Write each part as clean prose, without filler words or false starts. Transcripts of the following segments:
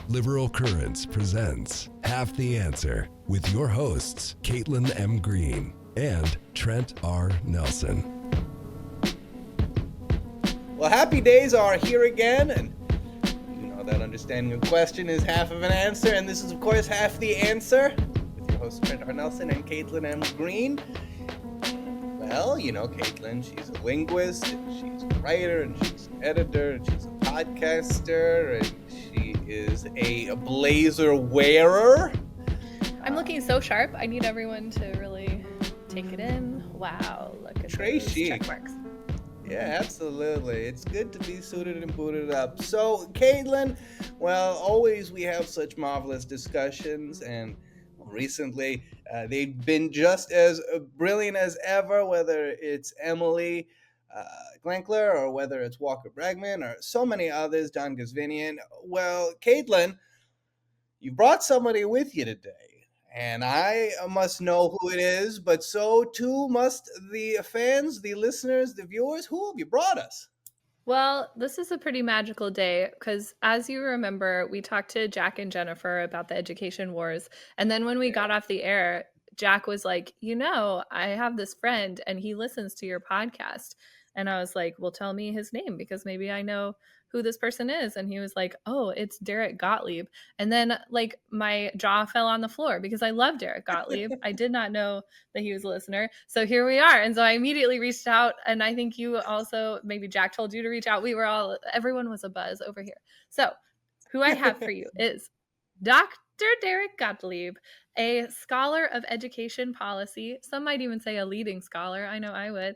Liberal Currents presents Half the Answer with your hosts, Caitlin M. Green and Trent R. Nelson. Well, happy days are here again, and you know that understanding a question is half of an answer, and this is, of course, Half the Answer with your hosts, Trent R. Nelson and Caitlin M. Green. Well, you know, Caitlin, she's a linguist, and she's a writer, and she's an editor, and she's a podcaster, and she is a blazer wearer. I'm looking so sharp. I need everyone to really take it in. Wow, look at those check marks. Yeah, absolutely. It's good to be suited and booted up. So, Caitlin, well, always we have such marvelous discussions, and recently they've been just as brilliant as ever, whether it's Emily Glankler or whether it's Walker Bregman or so many others, Don Gazvinian. Well, Caitlin, you brought somebody with you today. And I must know who it is, but so too must the fans, the listeners, the viewers. Who have you brought us? Well, this is a pretty magical day because, as you remember, we talked to Jack and Jennifer about the education wars. And then when we got off the air, Jack was like, you know, I have this friend and he listens to your podcast. And I was like, well, tell me his name because maybe I know who this person is. And he was like, oh, it's Derek Gottlieb. And then like my jaw fell on the floor because I love Derek Gottlieb. I did not know that he was a listener. So here we are. And so I immediately reached out, and I think you also, maybe Jack told you to reach out. Everyone was a buzz over here. So who I have for you is Dr. Derek Gottlieb, a scholar of education policy. Some might even say a leading scholar. I know I would.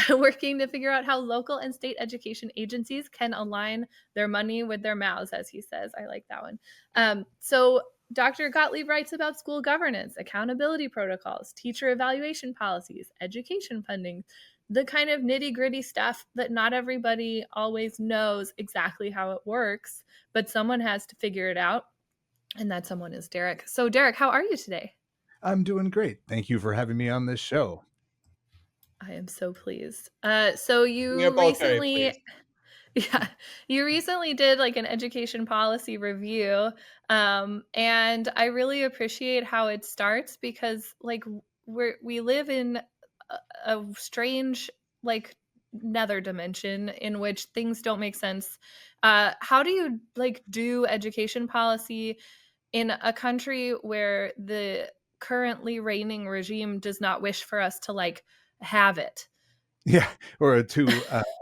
Working to figure out how local and state education agencies can align their money with their mouths, as he says. I like that one. So Dr. Gottlieb writes about school governance, accountability protocols, teacher evaluation policies, education funding, the kind of nitty-gritty stuff that not everybody always knows exactly how it works, but someone has to figure it out, and that someone is Derek. So Derek, how are you today? I'm doing great. Thank you for having me on this show. I am so pleased. So you recently, you recently did like an education policy review, and I really appreciate how it starts because like we live in a strange like nether dimension in which things don't make sense. How do you like do education policy in a country where the currently reigning regime does not wish for us to like have it? Yeah, or to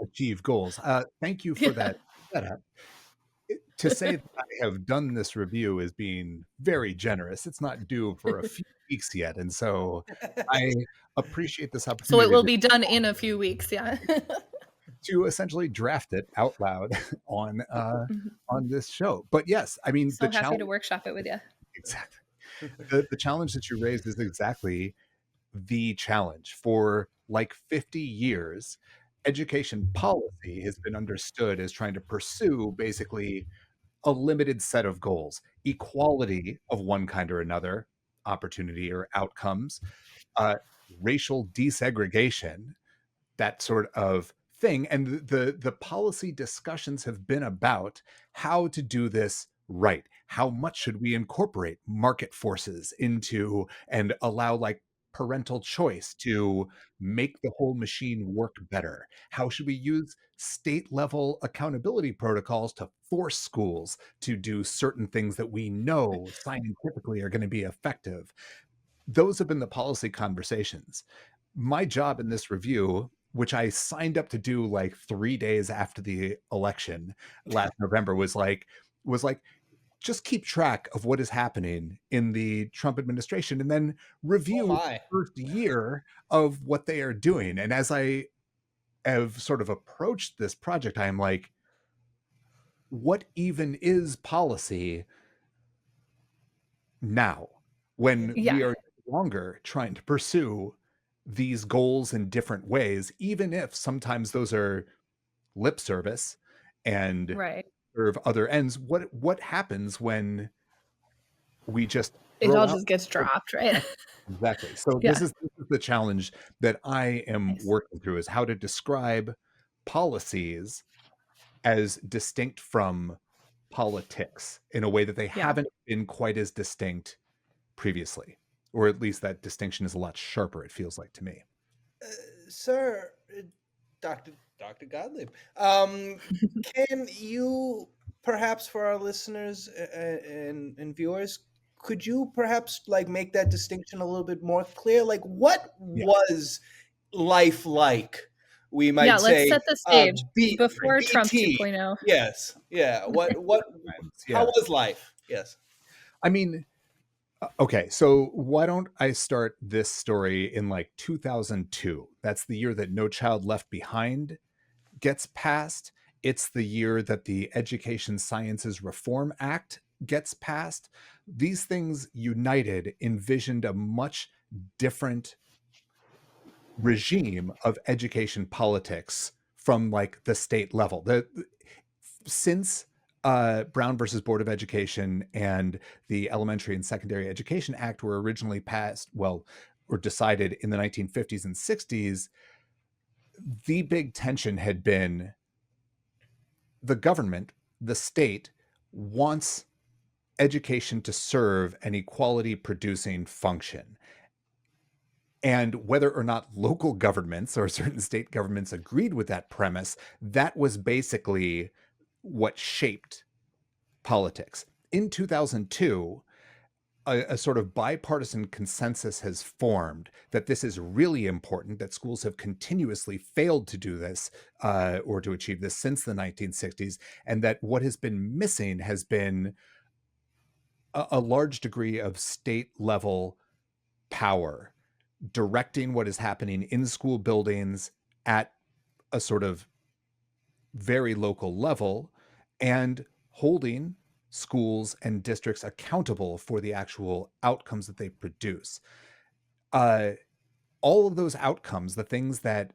achieve goals. Thank you for that setup. To say that I have done this review is being very generous. It's not due for a few weeks yet, and so I appreciate this opportunity. So it will be done in a few weeks, yeah. To essentially draft it out loud on this show. But yes, I mean, so happy to workshop it with you. Exactly. The challenge that you raised is exactly the challenge. For like 50 years, education policy has been understood as trying to pursue basically a limited set of goals: equality of one kind or another, opportunity or outcomes, racial desegregation, that sort of thing. And the policy discussions have been about how to do this right. How much should we incorporate market forces into and allow like parental choice to make the whole machine work better? How should we use state level accountability protocols to force schools to do certain things that we know scientifically are going to be effective? Those have been the policy conversations. My job in this review, which I signed up to do like 3 days after the election last November, was like, just keep track of what is happening in the Trump administration and then review the first year of what they are doing. And as I have sort of approached this project, I am like, what even is policy now when we are no longer trying to pursue these goals in different ways, even if sometimes those are lip service and serve other ends? What happens when we just it all just gets dropped, right? Exactly. So this is the challenge that I am working through, is how to describe policies as distinct from politics in a way that they Yeah. haven't been quite as distinct previously, or at least that distinction is a lot sharper, it feels like to me. Sir, Dr. Gottlieb, can you perhaps for our listeners and viewers, could you perhaps like make that distinction a little bit more clear? Like, what Yeah. was life like? We Yeah, might let's say, set the stage before Trump BT. 2.0. Yes, yeah. What? How Yeah. was life? Yes. I mean, okay, so why don't I start this story in like 2002? That's the year that No Child Left Behind gets passed. It's the year that the Education Sciences Reform Act gets passed. These things united envisioned a much different regime of education politics from like the state level. Since Brown versus Board of Education and the Elementary and Secondary Education Act were originally passed, well, or decided in the 1950s and 60s, the big tension had been the government, the state, wants education to serve an equality producing function. And whether or not local governments or certain state governments agreed with that premise, that was basically what shaped politics. In 2002, a sort of bipartisan consensus has formed that this is really important, that schools have continuously failed to do this or to achieve this since the 1960s, and that what has been missing has been a large degree of state level power directing what is happening in school buildings at a sort of very local level and holding schools and districts accountable for the actual outcomes that they produce. All of those outcomes, the things that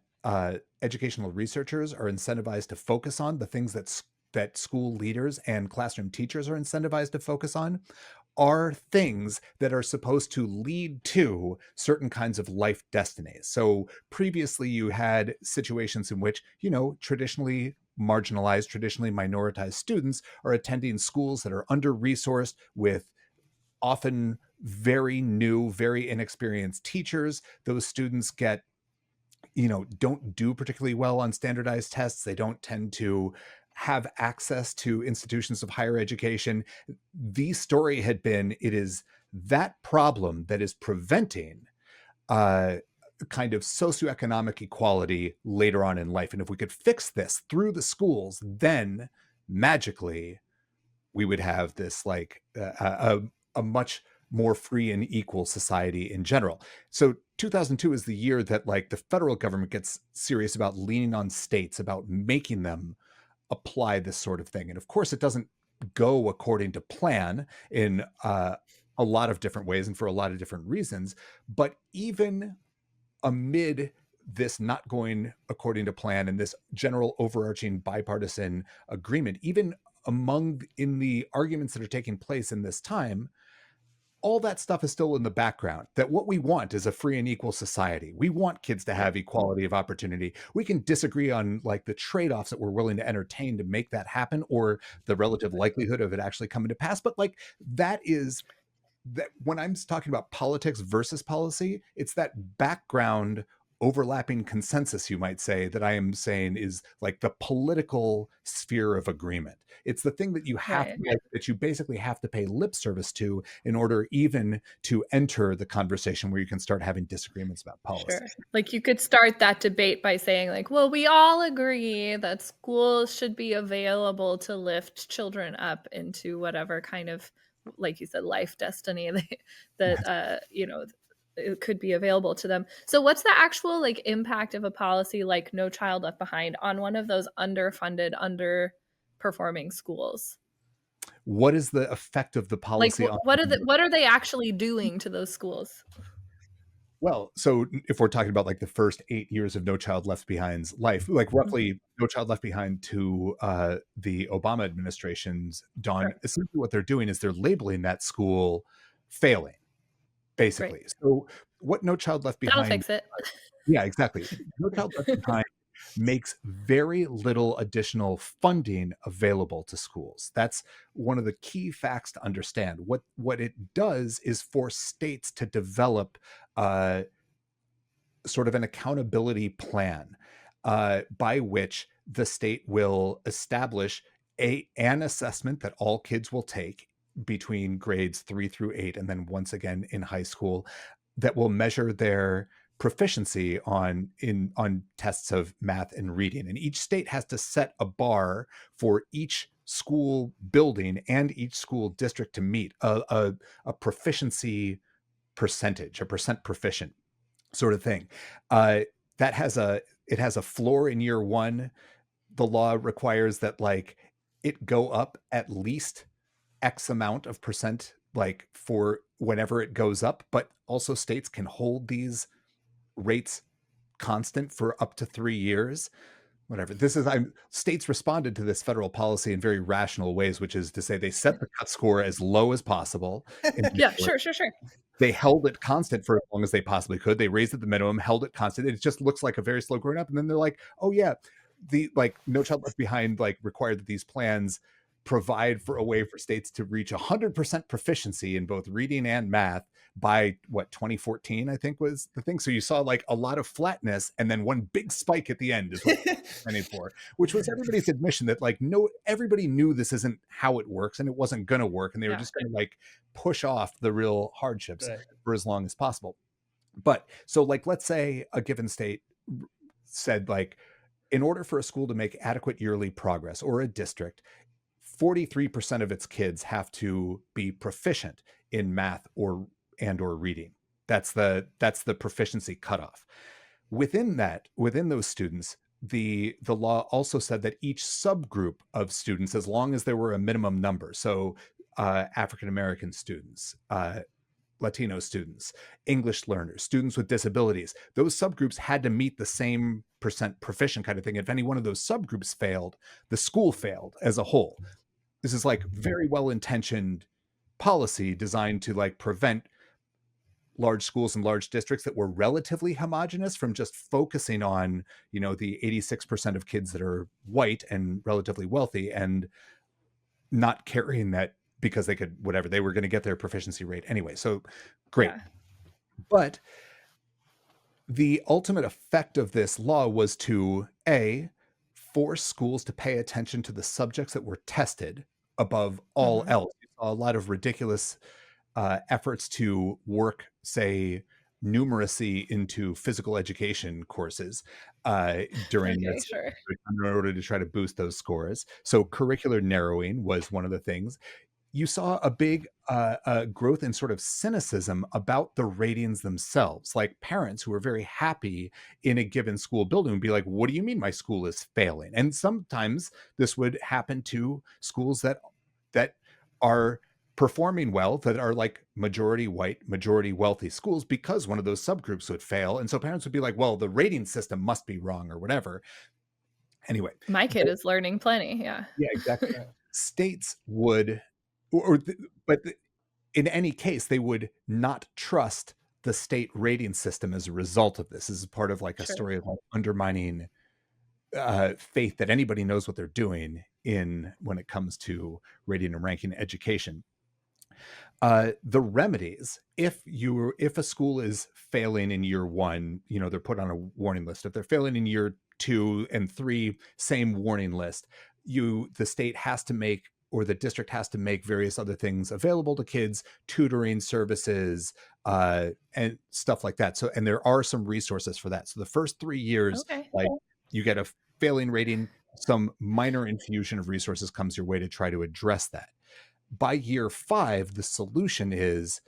educational researchers are incentivized to focus on, the things that school leaders and classroom teachers are incentivized to focus on, are things that are supposed to lead to certain kinds of life destinies. So previously you had situations in which, traditionally marginalized, traditionally minoritized students are attending schools that are under-resourced with often very new, very inexperienced teachers. Those students don't do particularly well on standardized tests. They don't tend to have access to institutions of higher education. The story had been, it is that problem that is preventing kind of socioeconomic equality later on in life. And if we could fix this through the schools, then magically we would have this like a much more free and equal society in general. So 2002 is the year that like the federal government gets serious about leaning on states, about making them apply this sort of thing. And of course, it doesn't go according to plan in a lot of different ways and for a lot of different reasons. But even amid this not going according to plan and this general overarching bipartisan agreement, even in the arguments that are taking place in this time, all that stuff is still in the background, that what we want is a free and equal society. We want kids to have equality of opportunity. We can disagree on like the trade-offs that we're willing to entertain to make that happen or the relative likelihood of it actually coming to pass. But like that when I'm talking about politics versus policy, it's that background overlapping consensus, you might say, that I am saying is like the political sphere of agreement. It's the thing that you have that you basically have to pay lip service to in order even to enter the conversation where you can start having disagreements about policy. Sure. Like you could start that debate by saying like, well, we all agree that schools should be available to lift children up into whatever kind of, like you said, life destiny that it could be available to them. So what's the actual like impact of a policy like No Child Left Behind on one of those underfunded, underperforming schools? What is the effect of the policy on what are they actually doing to those schools? Well, so if we're talking about like the first 8 years of No Child Left Behind's life, like roughly No Child Left Behind to the Obama administration's dawn, essentially what they're doing is they're labeling that school failing, basically. Right. So what No Child Left Behind... That'll fix it. Yeah, exactly. No Child Left Behind makes very little additional funding available to schools. That's one of the key facts to understand. What it does is force states to develop sort of an accountability plan by which the state will establish an assessment that all kids will take between grades 3 through 8, and then once again in high school, that will measure their proficiency on tests of math and reading. And each state has to set a bar for each school building and each school district to meet a proficiency percentage, a percent proficient sort of thing. Uh, that has a floor in year one. The law requires that like it go up at least X amount of percent, like for whenever it goes up, but also states can hold these rates constant for up to 3 years. Whatever. States responded to this federal policy in very rational ways, which is to say they set the cut score as low as possible. Yeah, sure. They held it constant for as long as they possibly could. They raised it the minimum, held it constant. It just looks like a very slow growing up. And then they're like, oh yeah, the like No Child Left Behind like required that these plans provide for a way for states to reach 100% proficiency in both reading and math by 2014, I think was the thing. So you saw like a lot of flatness and then one big spike at the end is what we're for, which was everybody's admission that like, no, everybody knew this isn't how it works and it wasn't going to work. And they were just going to like push off the real hardships for as long as possible. But so like, let's say a given state said like, in order for a school to make adequate yearly progress, or a district, 43% of its kids have to be proficient in math or reading. That's the proficiency cutoff. Within those students, the law also said that each subgroup of students, as long as there were a minimum number, so African American students, Latino students, English learners, students with disabilities, those subgroups had to meet the same percent proficient kind of thing. If any one of those subgroups failed, the school failed as a whole. This is like very well-intentioned policy designed to like prevent large schools and large districts that were relatively homogenous from just focusing on, the 86% of kids that are white and relatively wealthy and not carrying that because they could, whatever, they were going to get their proficiency rate anyway. So great. Yeah. But the ultimate effect of this law was to force schools to pay attention to the subjects that were tested above all else. You saw a lot of ridiculous efforts to work, say, numeracy into physical education courses during this in order to try to boost those scores. So curricular narrowing was one of the things. You saw a big growth in sort of cynicism about the ratings themselves. Like parents who were very happy in a given school building would be like, what do you mean my school is failing? And sometimes this would happen to schools that are performing well, that are like majority white, majority wealthy schools, because one of those subgroups would fail. And so parents would be like, well, the rating system must be wrong or whatever. Anyway. My kid is learning plenty. Yeah. Yeah, exactly. States would... but in any case, they would not trust the state rating system as a result of this. This is part of like a story of like undermining faith that anybody knows what they're doing when it comes to rating and ranking education. The remedies, if a school is failing in year one, they're put on a warning list. If they're failing in year 2 and 3, same warning list. The state has to make, or the district has to make, various other things available to kids, tutoring services, and stuff like that. So, and there are some resources for that. So the first 3 years, like you get a failing rating, some minor infusion of resources comes your way to try to address that. By year 5, the solution is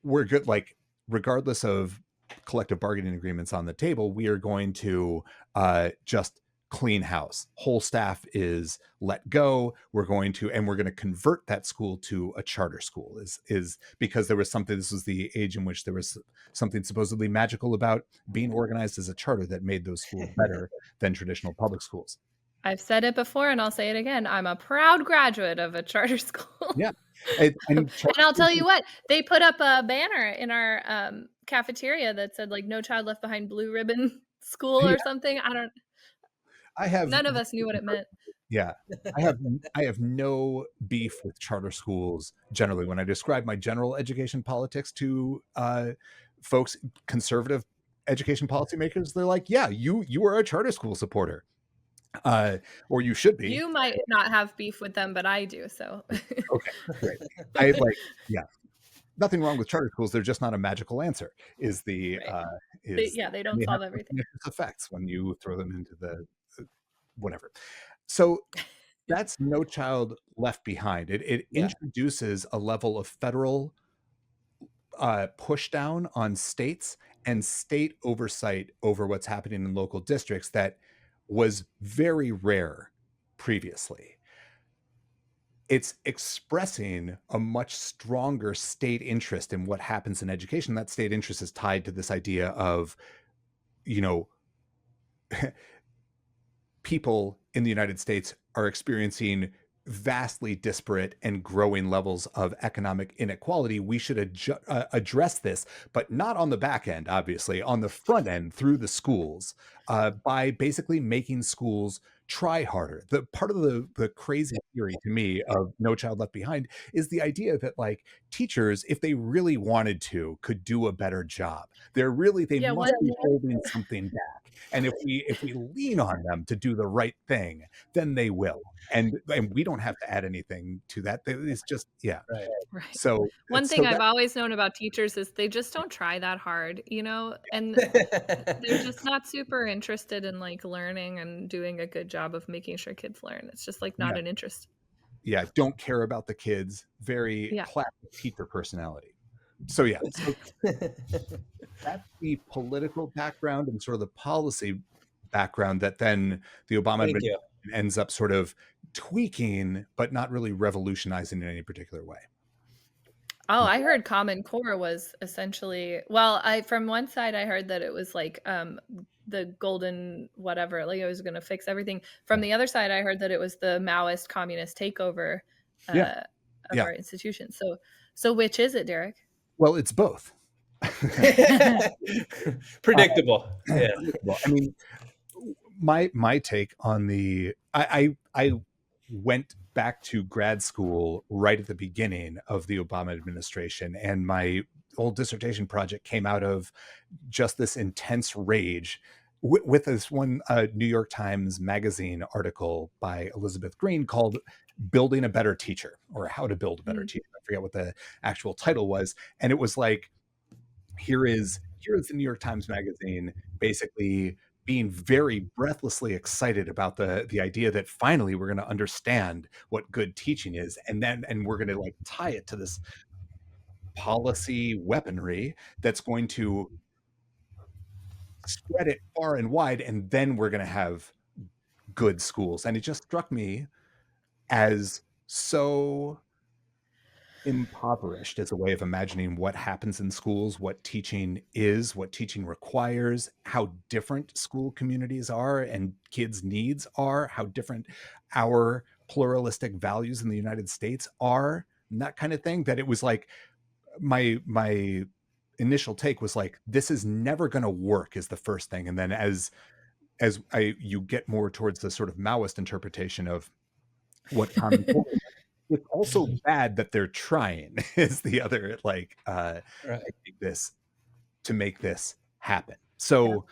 we're good. Like, regardless of collective bargaining agreements on the table, we are going to just clean house. Whole staff is let go. We're going to convert that school to a charter school, is because there was something, this was the age in which there was something supposedly magical about being organized as a charter that made those schools better than traditional public schools. I've said it before and I'll say it again. I'm a proud graduate of a charter school. Yeah. And I'll tell you what, they put up a banner in our cafeteria that said like "No Child Left Behind Blue Ribbon School" or something. I have None of us knew what it meant. yeah. I have no beef with charter schools generally. When I describe my general education politics to folks, conservative education policymakers, they're like, "Yeah, you are a charter school supporter, or you should be." You might not have beef with them, but I do. So Okay, great. I like, yeah, nothing wrong with charter schools. They're just not a magical answer. Is the right. is Yeah, they and don't they have solve everything. pernicious effects when you throw them into the whatever. So that's No Child Left Behind. It Yeah. introduces a level of federal push down on states and state oversight over what's happening in local districts that was very rare previously. It's expressing a much stronger state interest in what happens in education. That state interest is tied to this idea of, you know, people in the United States are experiencing vastly disparate and growing levels of economic inequality. We should address this, but not on the back end, obviously, on the front end through the schools, by basically making schools try harder. The part of the crazy theory to me of No Child Left Behind is the idea that like teachers, if they really wanted to, could do a better job. They Yeah, must be holding something back. And if we lean on them to do the right thing, then they will. And we don't have to add anything to that. It's just, yeah. Right. right. So One so thing I've that always known about teachers is they just don't try that hard, and they're just not super interested in like learning and doing a good job of making sure kids learn. It's just like not yeah, an interest. yeah, don't care about the kids. Very Yeah. classic teacher personality. So yeah, so that's the political background and sort of the policy background that then the Obama Thank administration you. ends up sort of tweaking, but not really revolutionizing in any particular way. Oh, I heard Common Core was essentially from one side I heard that it was like the golden whatever, like it was going to fix everything. From the other side I heard that it was the Maoist communist takeover Yeah, of yeah. our institutions. So which is it, Derek? Well, it's both. Predictable. Yeah. Well, I mean, my take on I went back to grad school right at the beginning of the Obama administration, and my old dissertation project came out of just this intense rage with this one New York Times Magazine article by Elizabeth Green called "Building a Better Teacher" or "How to Build a Better Teacher." I forget what the actual title was, and it was like, here is the New York Times Magazine basically being very breathlessly excited about the idea that finally we're going to understand what good teaching is, and we're going to like tie it to this policy weaponry that's going to spread it far and wide, and then we're going to have good schools. And it just struck me as so impoverished as a way of imagining what happens in schools, what teaching is, what teaching requires, how different school communities are and kids' needs are, how different our pluralistic values in the United States are, and that kind of thing. That it was like my initial take was like, this is never going to work, is the first thing. And then as you get more towards the sort of Maoist interpretation of what Common Core is, it's also bad that they're trying is the other like Right. to make this happen. So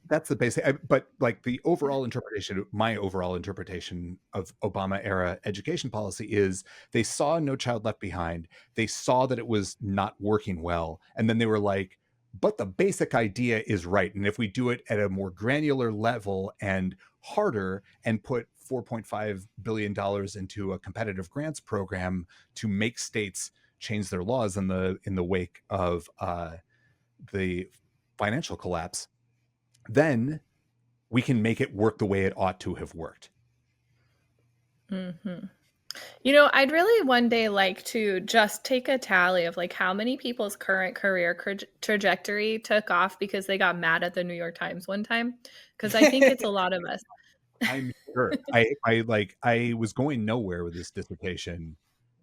that's the basic, but like the overall interpretation, my overall interpretation of Obama era education policy is they saw No Child Left Behind. They saw that it was not working well. And then they were like, but the basic idea is right. And if we do it at a more granular level and harder and put $4.5 billion into a competitive grants program to make states change their laws in the wake of the financial collapse, then we can make it work the way it ought to have worked. Mm-hmm. I'd really one day like to just take a tally of like how many people's current career trajectory took off because they got mad at the New York Times one time. Because I think it's a lot of us. I'm sure. I was going nowhere with this dissertation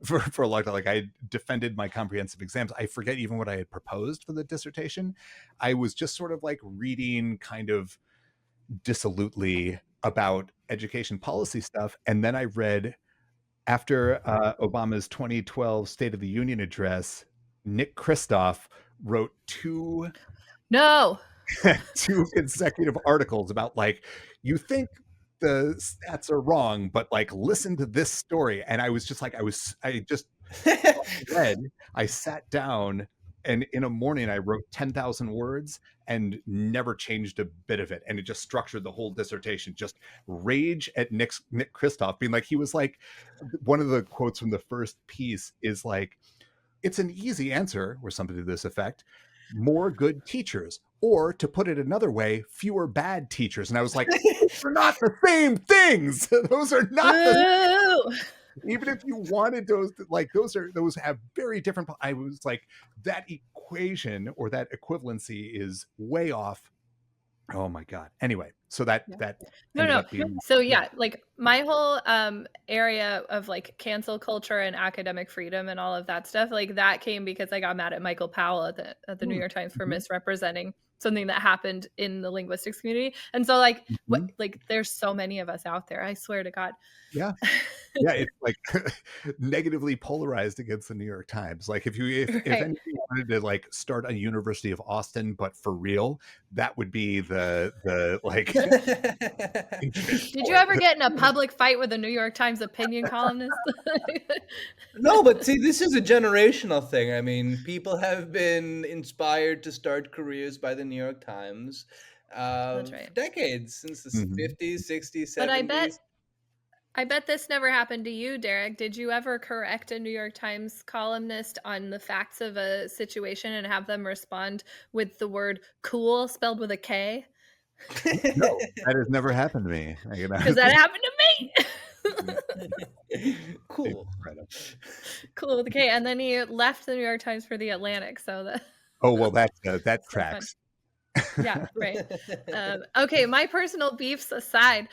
for a long time. Like, I defended my comprehensive exams. I forget even what I had proposed for the dissertation. I was just sort of like reading kind of dissolutely about education policy stuff. And then I read after Obama's 2012 State of the Union address, Nick Kristof wrote No. two consecutive articles about like, you think the stats are wrong, but like listen to this story. And I was just like, I just read, I sat down and in a morning I wrote 10,000 words and never changed a bit of it. And it just structured the whole dissertation, just rage at Nick Kristof being like, he was like, one of the quotes from the first piece is like, it's an easy answer or something to this effect, more good teachers, or to put it another way, fewer bad teachers. And I was like, those are not the same things. Those are not the even if you wanted those, like those have very different. I was like, that equation or that equivalency is way off. Oh my God. Anyway, so that ended up being So yeah, like my whole area of like cancel culture and academic freedom and all of that stuff, like that came because I got mad at Michael Powell at the New York Times for misrepresenting something that happened in the linguistics community. And so like like there's so many of us out there, I swear to God. Yeah. Yeah, it's like negatively polarized against the New York Times. Like if anybody wanted to like start a University of Austin, but for real, that would be the like. Did you ever get in a public fight with a New York Times opinion columnist? No, but see, this is a generational thing. I mean, people have been inspired to start careers by the New York Times That's right. for decades, since the 50s, 60s, 70s. But I bet this never happened to you, Derek. Did you ever correct a New York Times columnist on the facts of a situation and have them respond with the word cool spelled with a K? No, that has never happened to me. Because that happened to me. Cool. Cool with a K. And then he left the New York Times for the Atlantic. So that. Oh, well, that tracks. Yeah, right. Okay, my personal beefs aside,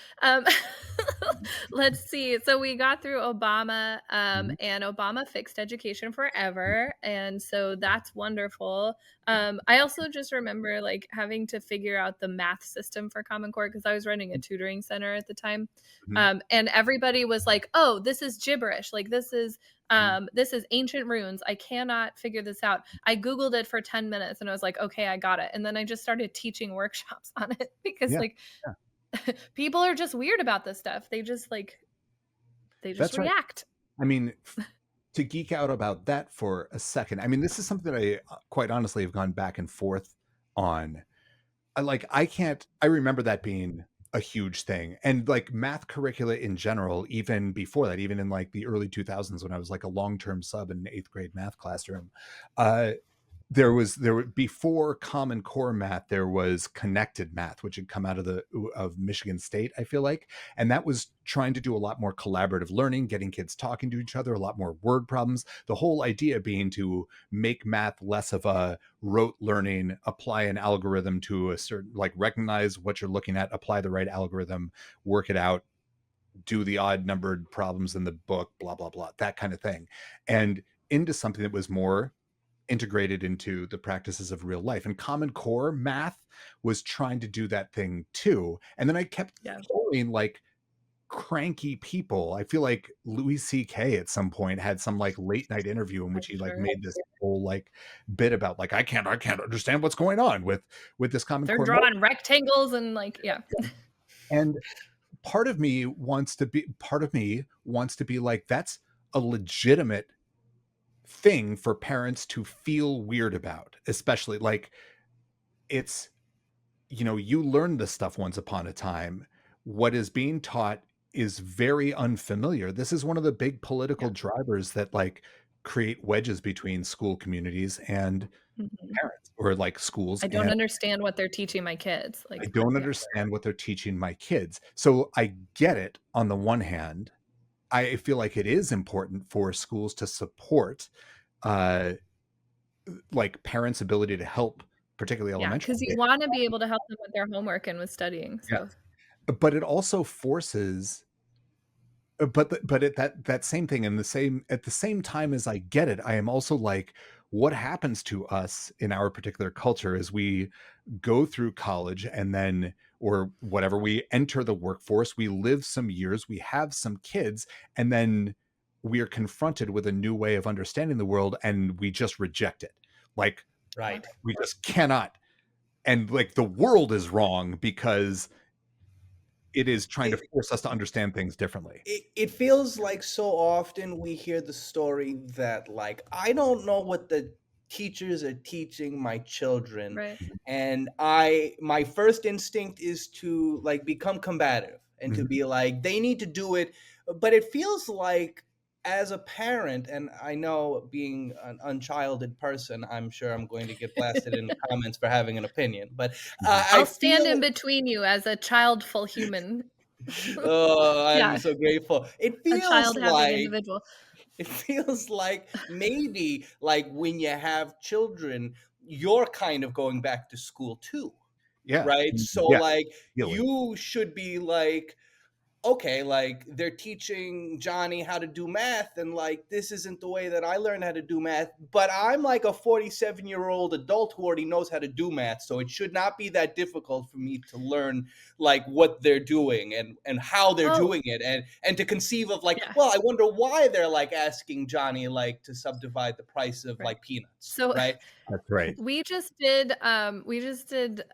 let's see. So we got through Obama, and Obama fixed education forever, and so that's wonderful. I also just remember like having to figure out the math system for Common Core because I was running a tutoring center at the time, and everybody was like, "Oh, this is gibberish. Like this is ancient runes. I cannot figure this out." I Googled it for 10 minutes and I was like, okay, I got it. And then I just started teaching workshops on it because people are just weird about this stuff. They just react. Right. I mean, to geek out about that for a second, I mean, this is something that I quite honestly have gone back and forth on. I remember that being a huge thing, and like math curricula in general, even before that, even in like the early 2000s when I was like a long-term sub in an 8th grade math classroom, there before Common Core math, there was connected math, which had come out of Michigan State, I feel like, and that was trying to do a lot more collaborative learning, getting kids talking to each other, a lot more word problems. The whole idea being to make math less of a rote learning, apply an algorithm to a certain, like recognize what you're looking at, apply the right algorithm, work it out, do the odd numbered problems in the book, blah, blah, blah, that kind of thing. And into something that was more integrated into the practices of real life. And Common Core math was trying to do that thing too. And then I kept hearing like cranky people. I feel like Louis C.K. at some point had some like late night interview in which he like made this whole like bit about like, I can't understand what's going on with this Common Core. They're drawing rectangles and like, And part of me wants to be like, that's a legitimate thing for parents to feel weird about, especially like it's, you learned this stuff once upon a time. What is being taught is very unfamiliar. This is one of the big political drivers that like create wedges between school communities and parents, or like schools. I don't understand what they're teaching my kids. Like I don't understand what they're teaching my kids. So I get it. On the one hand, I feel like it is important for schools to support like parents' ability to help, particularly elementary. Because you want to be able to help them with their homework and with studying. So. But it also forces, but at that same thing, and at the same time as I get it, I am also like, what happens to us in our particular culture is we go through college and then, or whatever, we enter the workforce, we live some years, we have some kids, and then we are confronted with a new way of understanding the world and we just reject it. Like, Right. we just cannot. And like the world is wrong because it is trying to It, force us to understand things differently. it feels like so often we hear the story that, like, I don't know what the teachers are teaching my children, Right. and my first instinct is to like become combative and to Mhm. be like they need to do it, but it feels like as a parent, and I know being an unchilded person, I'm sure I'm going to get blasted in the comments for having an opinion, but I I'll stand in feel between you as a childful human. oh, I'm Yeah, so grateful. a child having individual. It feels like maybe like when you have children, you're kind of going back to school too, Yeah. right? So Yeah. like Really. you should be like, okay, like they're teaching Johnny how to do math, and like this isn't the way that I learned how to do math, but I'm like a 47-year-old adult who already knows how to do math, so it should not be that difficult for me to learn like what they're doing and how they're Oh, doing it, and to conceive of like, yeah, well, I wonder why they're like asking Johnny like to subdivide the price of right. like peanuts, So right? That's right. we just did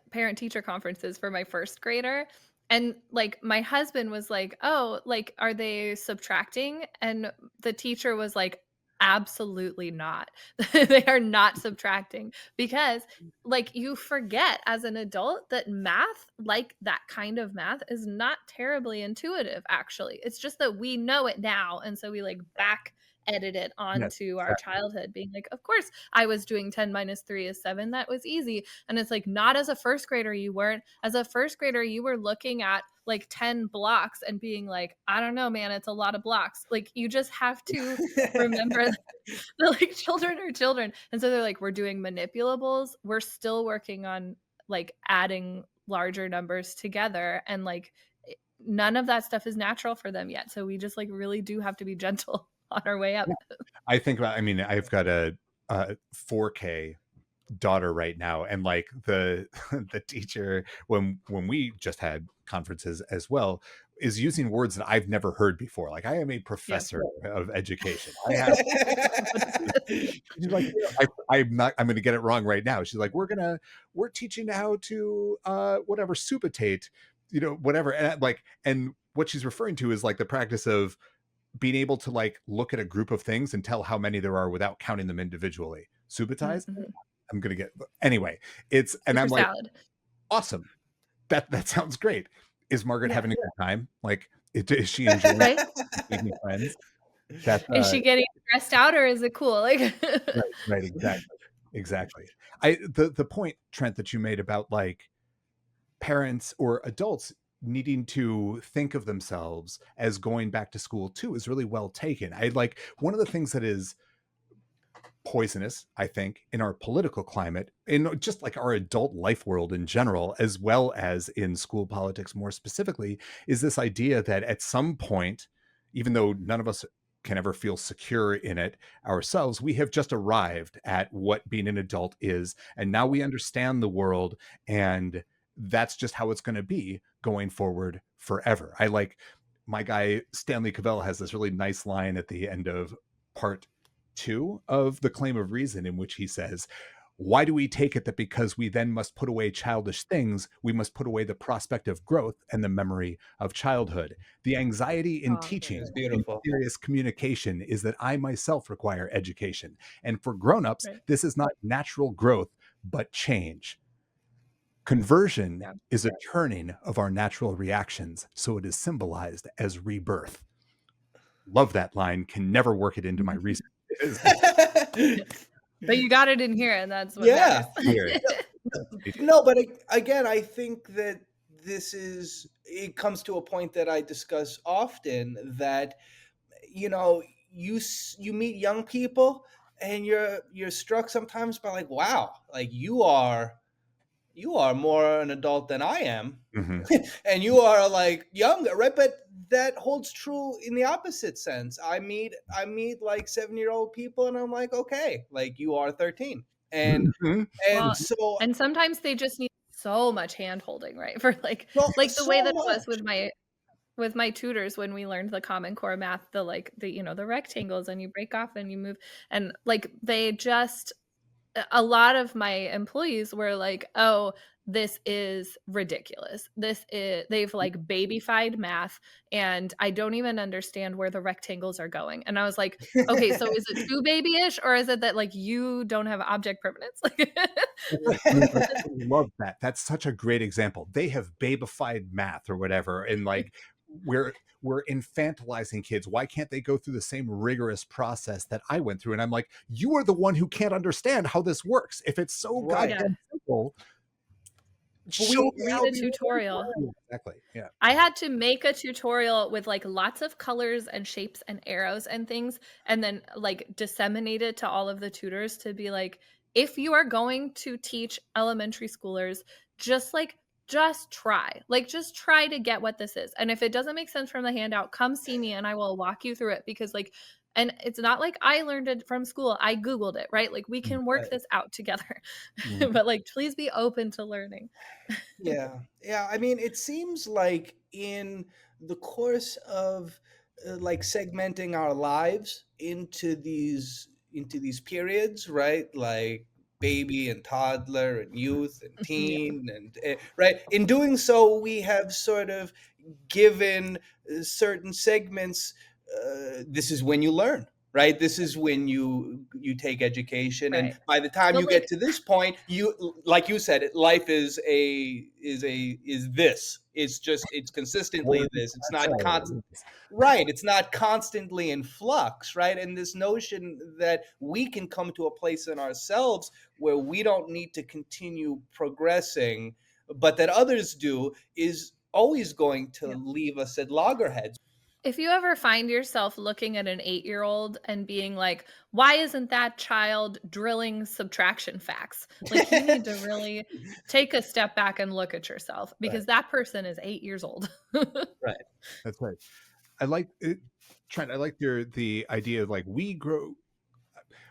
parent teacher conferences for my first grader, and like my husband was like, "Oh, like are they subtracting?" And the teacher was like, "Absolutely not. They are not subtracting because like you forget as an adult that math, like that kind of math is not terribly intuitive actually. It's just that we know it now and so we like back edit it Yes, onto our exactly. childhood being like, of course I was doing 10 minus 3 is 7. That was easy. And it's like, not as a first grader, you weren't. As a first grader, you were looking at like 10 blocks and being like, I don't know, man, it's a lot of blocks. Like, you just have to remember that, like children are children. And so they're like, we're doing manipulables. We're still working on like adding larger numbers together. And like, none of that stuff is natural for them yet. So we just like really do have to be gentle on our way up. Yeah. I mean, I've got a 4K daughter right now, and like the the teacher, when we just had conferences as well, is using words that I've never heard before. Like, I am a Yeah. professor of education. I have. What is this? She's like, I'm going to get it wrong right now. She's like, we're teaching how to whatever subitate, whatever, and like, and what she's referring to is like the practice of being able to like look at a group of things and tell how many there are without counting them individually. Subitize. Mhm. I'm gonna get anyway. And Super I'm like, salad. awesome. That sounds great. Is Margaret Yeah. having a good time? Like, is she enjoying Right? making friends? That's Is she getting stressed out or is it cool? Like right, exactly, exactly. The point, Trent, that you made about like parents or adults needing to think of themselves as going back to school too is really well taken. I like one of the things that is poisonous, I think, in our political climate, in just like our adult life world in general, as well as in school politics more specifically, is this idea that at some point, even though none of us can ever feel secure in it ourselves, we have just arrived at what being an adult is. And now we understand the world, and that's just how it's going to be going forward forever. I like my guy, Stanley Cavell, has this really nice line at the end of part 2 of The Claim of Reason, in which he says, why do we take it that because we then must put away childish things, we must put away the prospect of growth and the memory of childhood? The anxiety in oh, It's teaching and beautiful. serious communication is that I myself require education. And for grown-ups, right. this is not natural growth, but change. Conversion Yeah. is a turning of our natural reactions, so it is symbolized as rebirth. Love that line. Can never work it into my research. But you got it in here and that's what Yeah. matters. Here. No, but again, I think that it comes to a point that I discuss often that, you meet young people and you're struck sometimes by like, wow, like you are more an adult than I am. Mhm. And you are like younger, right? But that holds true in the opposite sense. I meet like 7-year-old people and I'm like, okay, like you are 13. And Mhm. and Well, so and sometimes they just need so much hand holding, right? For so like the way so that it was much. with my tutors when we learned the Common Core math, the like the the rectangles and you break off and you move and like they just a lot of my employees were like, "Oh, this is ridiculous. This is they've like babyfied math and I don't even understand where the rectangles are going." And I was like, "Okay, so is it too babyish or is it that like you don't have object permanence?" Like I love that. That's such a great example. They have babified math or whatever, and like we're infantilizing kids. Why can't they go through the same rigorous process that I went through? And I'm like, you are the one who can't understand how this works. If it's so Right. Yeah, goddamn simple, But show we me read how a these tutorial. work. Exactly. Yeah. I had to make a tutorial with like lots of colors and shapes and arrows and things, and then like disseminate it to all of the tutors to be like, if you are going to teach elementary schoolers, just like, just try to get what this is. And if it doesn't make sense from the handout, come see me and I will walk you through it because, like, and it's not like I learned it from school. I Googled it, right? Like, we can work right. this out together. Mhm. But like, please be open to learning. Yeah. Yeah. I mean, it seems like in the course of like segmenting our lives into these periods, right? Like baby and toddler and youth and Yeah. teen and right. In doing so, we have sort of given certain segments. This is when you learn, right? This is when you take education, and Right. by the time But you get like, to this point, you, like you said, life is this. It's consistently Word this. It's not constant. plateau. Right. It's not constantly in flux, right? And this notion that we can come to a place in ourselves where we don't need to continue progressing, but that others do, is always going to yeah. leave us at loggerheads. If you ever find yourself looking at an 8-year-old and being like, why isn't that child drilling subtraction facts? Like, you need to really take a step back and look at yourself Right. because that person is 8 years old. Right. That's right. I like it, Trent. I like the idea of like we grow.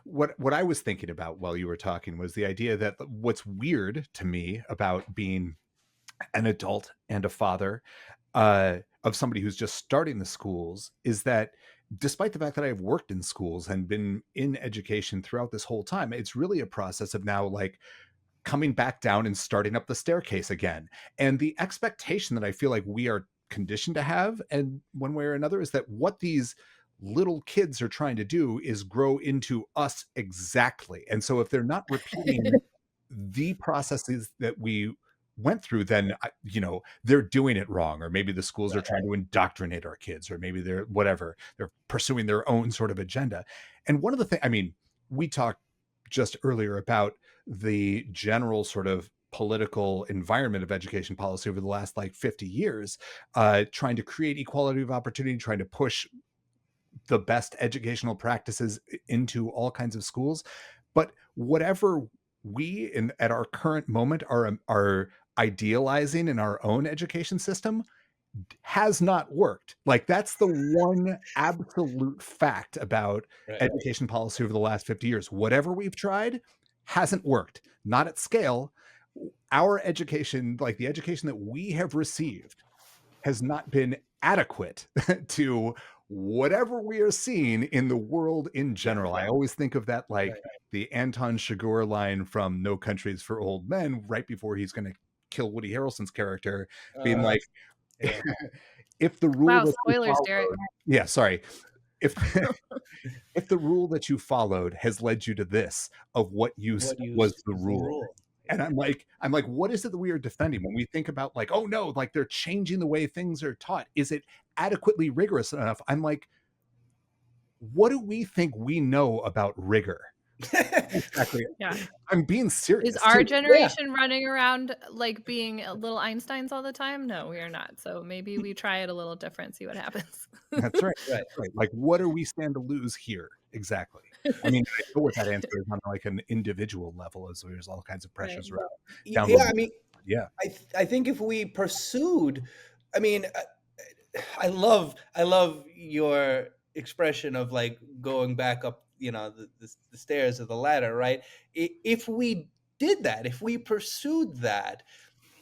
What I was thinking about while you were talking was the idea that what's weird to me about being an adult and a father of somebody who's just starting the schools is that despite the fact that I've worked in schools and been in education throughout this whole time, it's really a process of now like coming back down and starting up the staircase again. And the expectation that I feel like we are conditioned to have, and one way or another, is that what these little kids are trying to do is grow into us exactly. And so if they're not repeating the processes that we went through, then they're doing it wrong, or maybe the schools are trying to indoctrinate our kids, or maybe they're whatever, they're pursuing their own sort of agenda. And one of the things, I mean, we talked just earlier about the general sort of political environment of education policy over the last like 50 years, trying to create equality of opportunity, trying to push the best educational practices into all kinds of schools. But whatever we in at our current moment are idealizing in our own education system has not worked. Like that's the one absolute fact about Right. education policy over the last 50 years. Whatever we've tried hasn't worked, not at scale. Our education, like the education that we have received, has not been adequate to whatever we are seeing in the world in general. I always think of that like Right. the Anton Chigurh line from No Countries for Old Men right before he's going to kill Woody Harrelson's character, being Uh, like, yeah. if the rule Wow, that you spoilers, Derek. followed, yeah, sorry, if if the rule that you followed has led you to this, of what use What use was the is the rule? rule? And I'm like, what is it that we are defending when we think about like, oh no, like they're changing the way things are taught? Is it adequately rigorous enough? I'm like, what do we think we know about rigor? Exactly. Yeah. I'm being Is serious our too. Yeah. generation running around like being little Einsteins all the time? No, we are not. So maybe we try it a little different, see what happens. That's right. Right. Right. Like, what do we stand to lose here? Exactly. I mean, I know what that answer is on like an individual level, as there's all kinds of Right. pressures around Yeah, I download. mean, Yeah. I think if we pursued, I mean, I love your expression of like going back up, the stairs of the ladder, right? If we did that, if we pursued that,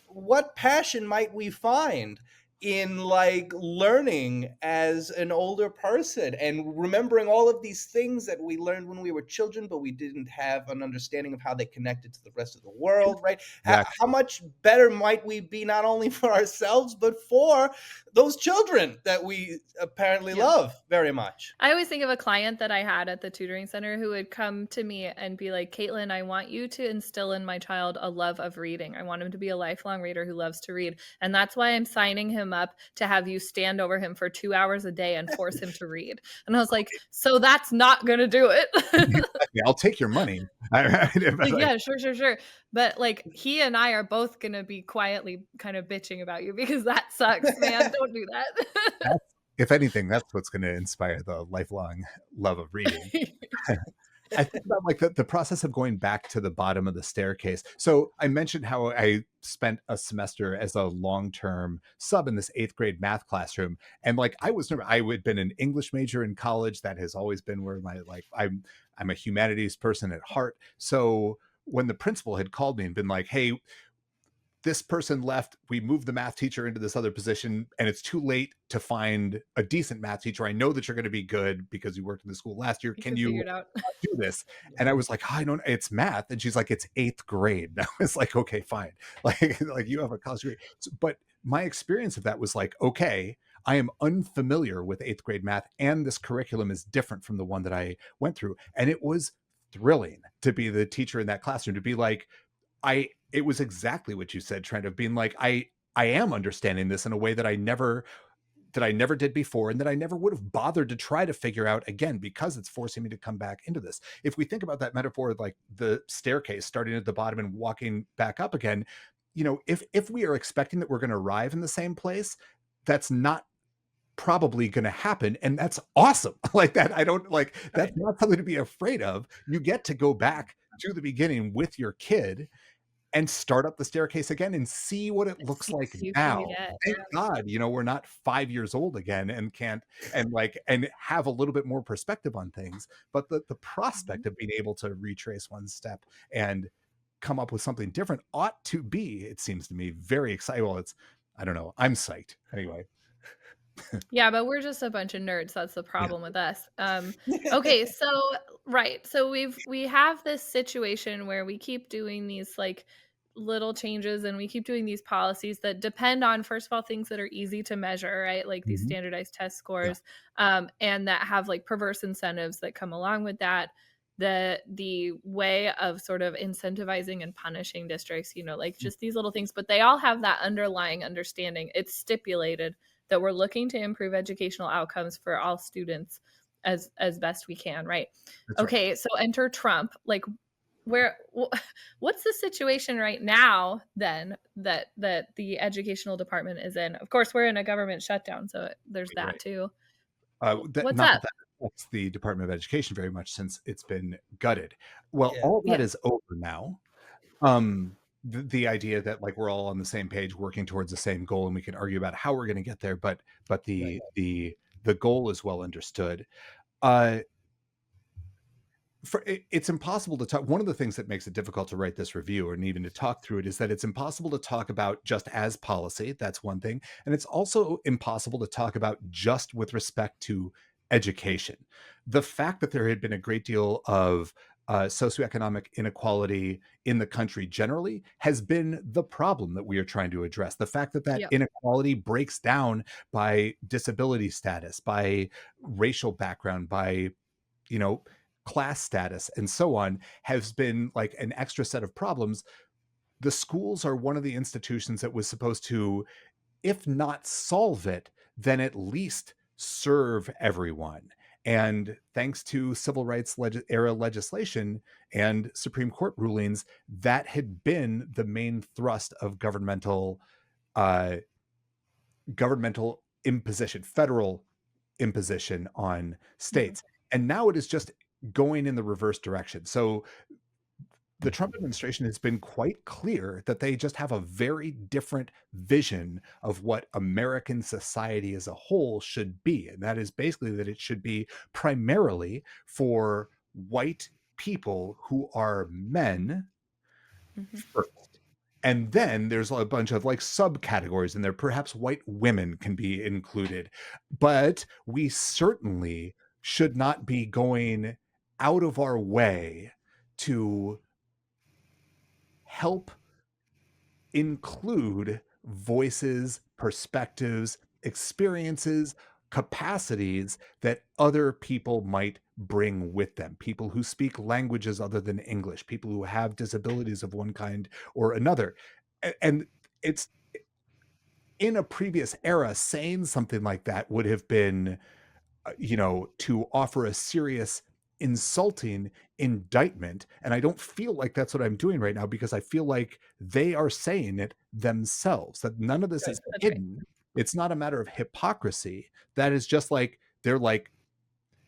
what passion might we find in like learning as an older person and remembering all of these things that we learned when we were children, but we didn't have an understanding of how they connected to the rest of the world, right? How Exactly. much better might we be, not only for ourselves but for those children that we apparently Yeah. love very much? I always think of a client that I had at the tutoring center who would come to me and be like, Caitlin, I want you to instill in my child a love of reading. I want him to be a lifelong reader who loves to read. And that's why I'm signing him up to have you stand over him for 2 hours a day and force him to read. And I was like, so that's not going to do it. Exactly. I'll take your money. Like, Like, yeah, sure. But like he and I are both going to be quietly kind of bitching about you because that sucks, man. Don't do that. if anything, that's what's going to inspire the lifelong love of reading. I think about like the process of going back to the bottom of the staircase. So I mentioned how I spent a semester as a long-term sub in this 8th grade math classroom. And like I had been an English major in college. That has always been where my like I'm a humanities person at heart. So when the principal had called me and been like, hey, this person left, we moved the math teacher into this other position, and it's too late to find a decent math teacher. I know that you're going to be good because you worked in the school last year. You Can can figure you it out. do this? And I was like, I don't, it's math. And she's like, it's 8th grade. And I was like, okay, fine. Like you have a college degree. But my experience of that was like, okay, I am unfamiliar with 8th grade math, and this curriculum is different from the one that I went through. And it was thrilling to be the teacher in that classroom, to be like, it was exactly what you said, Trent, of being like, I am understanding this in a way that I never did before, and that I never would have bothered to try to figure out again, because it's forcing me to come back into this. If we think about that metaphor, like the staircase starting at the bottom and walking back up again, if we are expecting that we're going to arrive in the same place, that's not probably going to happen, and that's awesome. Like that, I don't like, that's not something to be afraid of. You get to go back to the beginning with your kid and start up the staircase again and see what it looks See like what you can now. get. Thank God, we're not 5 years old again and can't, and have a little bit more perspective on things. But the Mhm. prospect of being able to retrace one step and come up with something different ought to be, it seems to me, very exciting. Well, I don't know. I'm psyched. Anyway. Yeah, but we're just a bunch of nerds. That's the Yeah. problem with us. Okay, so right. So we have this situation where we keep doing these like little changes and we keep doing these policies that depend on, first of all, things that are easy to measure, right? Like these Mhm. standardized test Yeah. scores, and that have like perverse incentives that come along with that. The way of sort of incentivizing and punishing districts, like just these little things, but they all have that underlying understanding. It's stipulated that we're looking to improve educational outcomes for all students as best we can, right? That's right. Okay, so enter Trump. Like what's the situation right now then that the educational department is in? Of course, we're in a government shutdown, so there's that Right. too. What's Not that up? that affects the Department of Education very much, since it's been gutted. Well, Yeah. all that Yeah. is over now. The idea that like we're all on the same page working towards the same goal, and we can argue about how we're going to get there, but Right. the goal is well understood. uh it's impossible to talk. One of the things that makes it difficult to write this review, and even to talk through it, is that it's impossible to talk about just as policy. That's one thing. And it's also impossible to talk about just with respect to education. The fact that there had been a great deal of socioeconomic inequality in the country generally has been the problem that we are trying to address. The fact that Yeah. inequality breaks down by disability status, by racial background, by you know class status, and so on, has been like an extra set of problems. The schools are one of the institutions that was supposed to, if not solve it, then at least serve everyone. And thanks to civil rights era legislation and Supreme Court rulings, that had been the main thrust of uh, governmental imposition, federal imposition on Mhm. states. And now it is just going in the reverse direction. So the Trump administration has been quite clear that they just have a very different vision of what American society as a whole should be. And that is basically that it should be primarily for white people who are men Mhm. first. And then there's a bunch of like subcategories in there. Perhaps white women can be included. But we certainly should not be going out of our way to help include voices, perspectives, experiences, capacities that other people might bring with them. People who speak languages other than English, people who have disabilities of one kind or another. And it's in a previous era, saying something like that would have been to offer a serious insulting indictment. And I don't feel like that's what I'm doing right now, because I feel like they are saying it themselves, that none of this Good. is That's right. hidden. It's not a matter of hypocrisy. That is just like, they're like,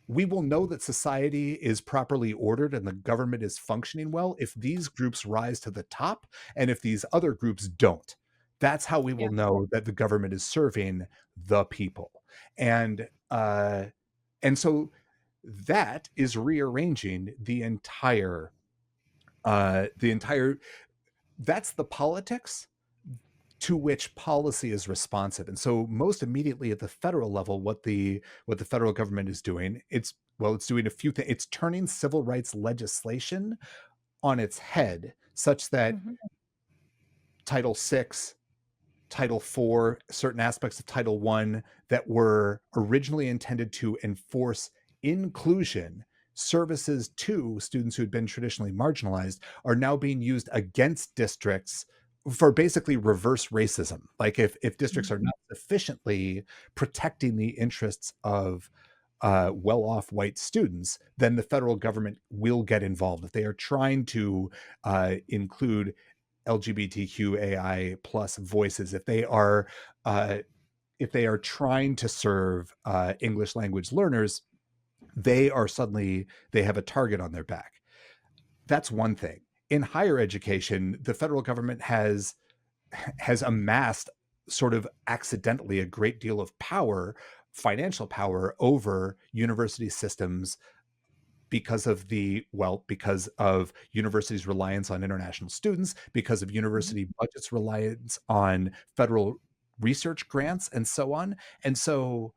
we will know that society is properly ordered and the government is functioning well if these groups rise to the top and if these other groups don't. That's how we Yeah. will know that the government is serving the people. And so that is rearranging the entire that's the politics to which policy is responsive. And so most immediately at the federal level, what the federal government is doing, it's doing a few things. It's turning civil rights legislation on its head, such that Mhm. Title VI, Title IV, certain aspects of Title I that were originally intended to enforce inclusion, services to students who had been traditionally marginalized, are now being used against districts for basically reverse racism. Like if districts are not sufficiently protecting the interests of well-off white students, then the federal government will get involved. If they are trying to include LGBTQAI plus voices, if they are trying to serve English language learners, they have a target on their back. That's one thing. In higher education, the federal government has amassed sort of accidentally a great deal of power, financial power, over university systems because of universities' reliance on international students, because of university budgets' reliance on federal research grants, and so on. And so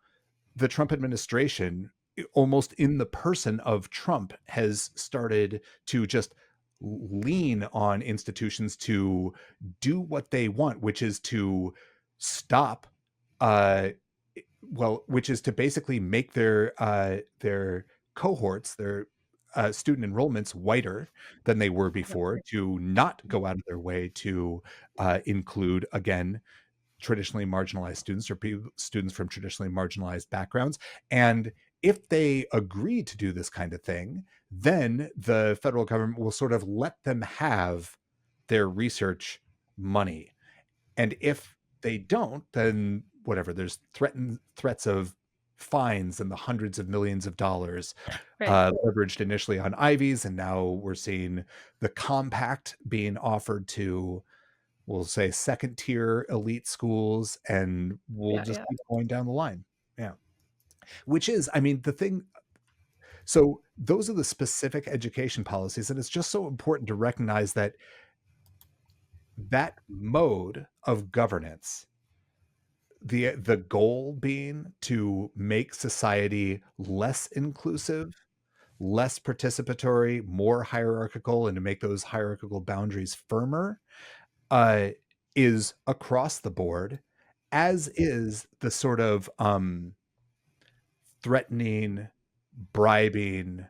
the Trump administration, almost in the person of Trump, has started to just lean on institutions to do what they want, which is to stop which is to basically make their cohorts, their student enrollments whiter than they were before, to not go out of their way to include, again, traditionally marginalized students or students from traditionally marginalized backgrounds. And if they agree to do this kind of thing, then the federal government will sort of let them have their research money. And if they don't, then whatever, there's threats of fines in the hundreds of millions of dollars, Right. leveraged initially on Ivies, and now we're seeing the compact being offered to, we'll say, second tier elite schools, and we'll Yeah, just yeah. keep going down the line. Yeah. Which is, I mean, the thing. So those are the specific education policies, and it's just so important to recognize that that mode of governance, the goal being to make society less inclusive, less participatory, more hierarchical, and to make those hierarchical boundaries firmer, uh, is across the board, as is the sort of threatening, bribing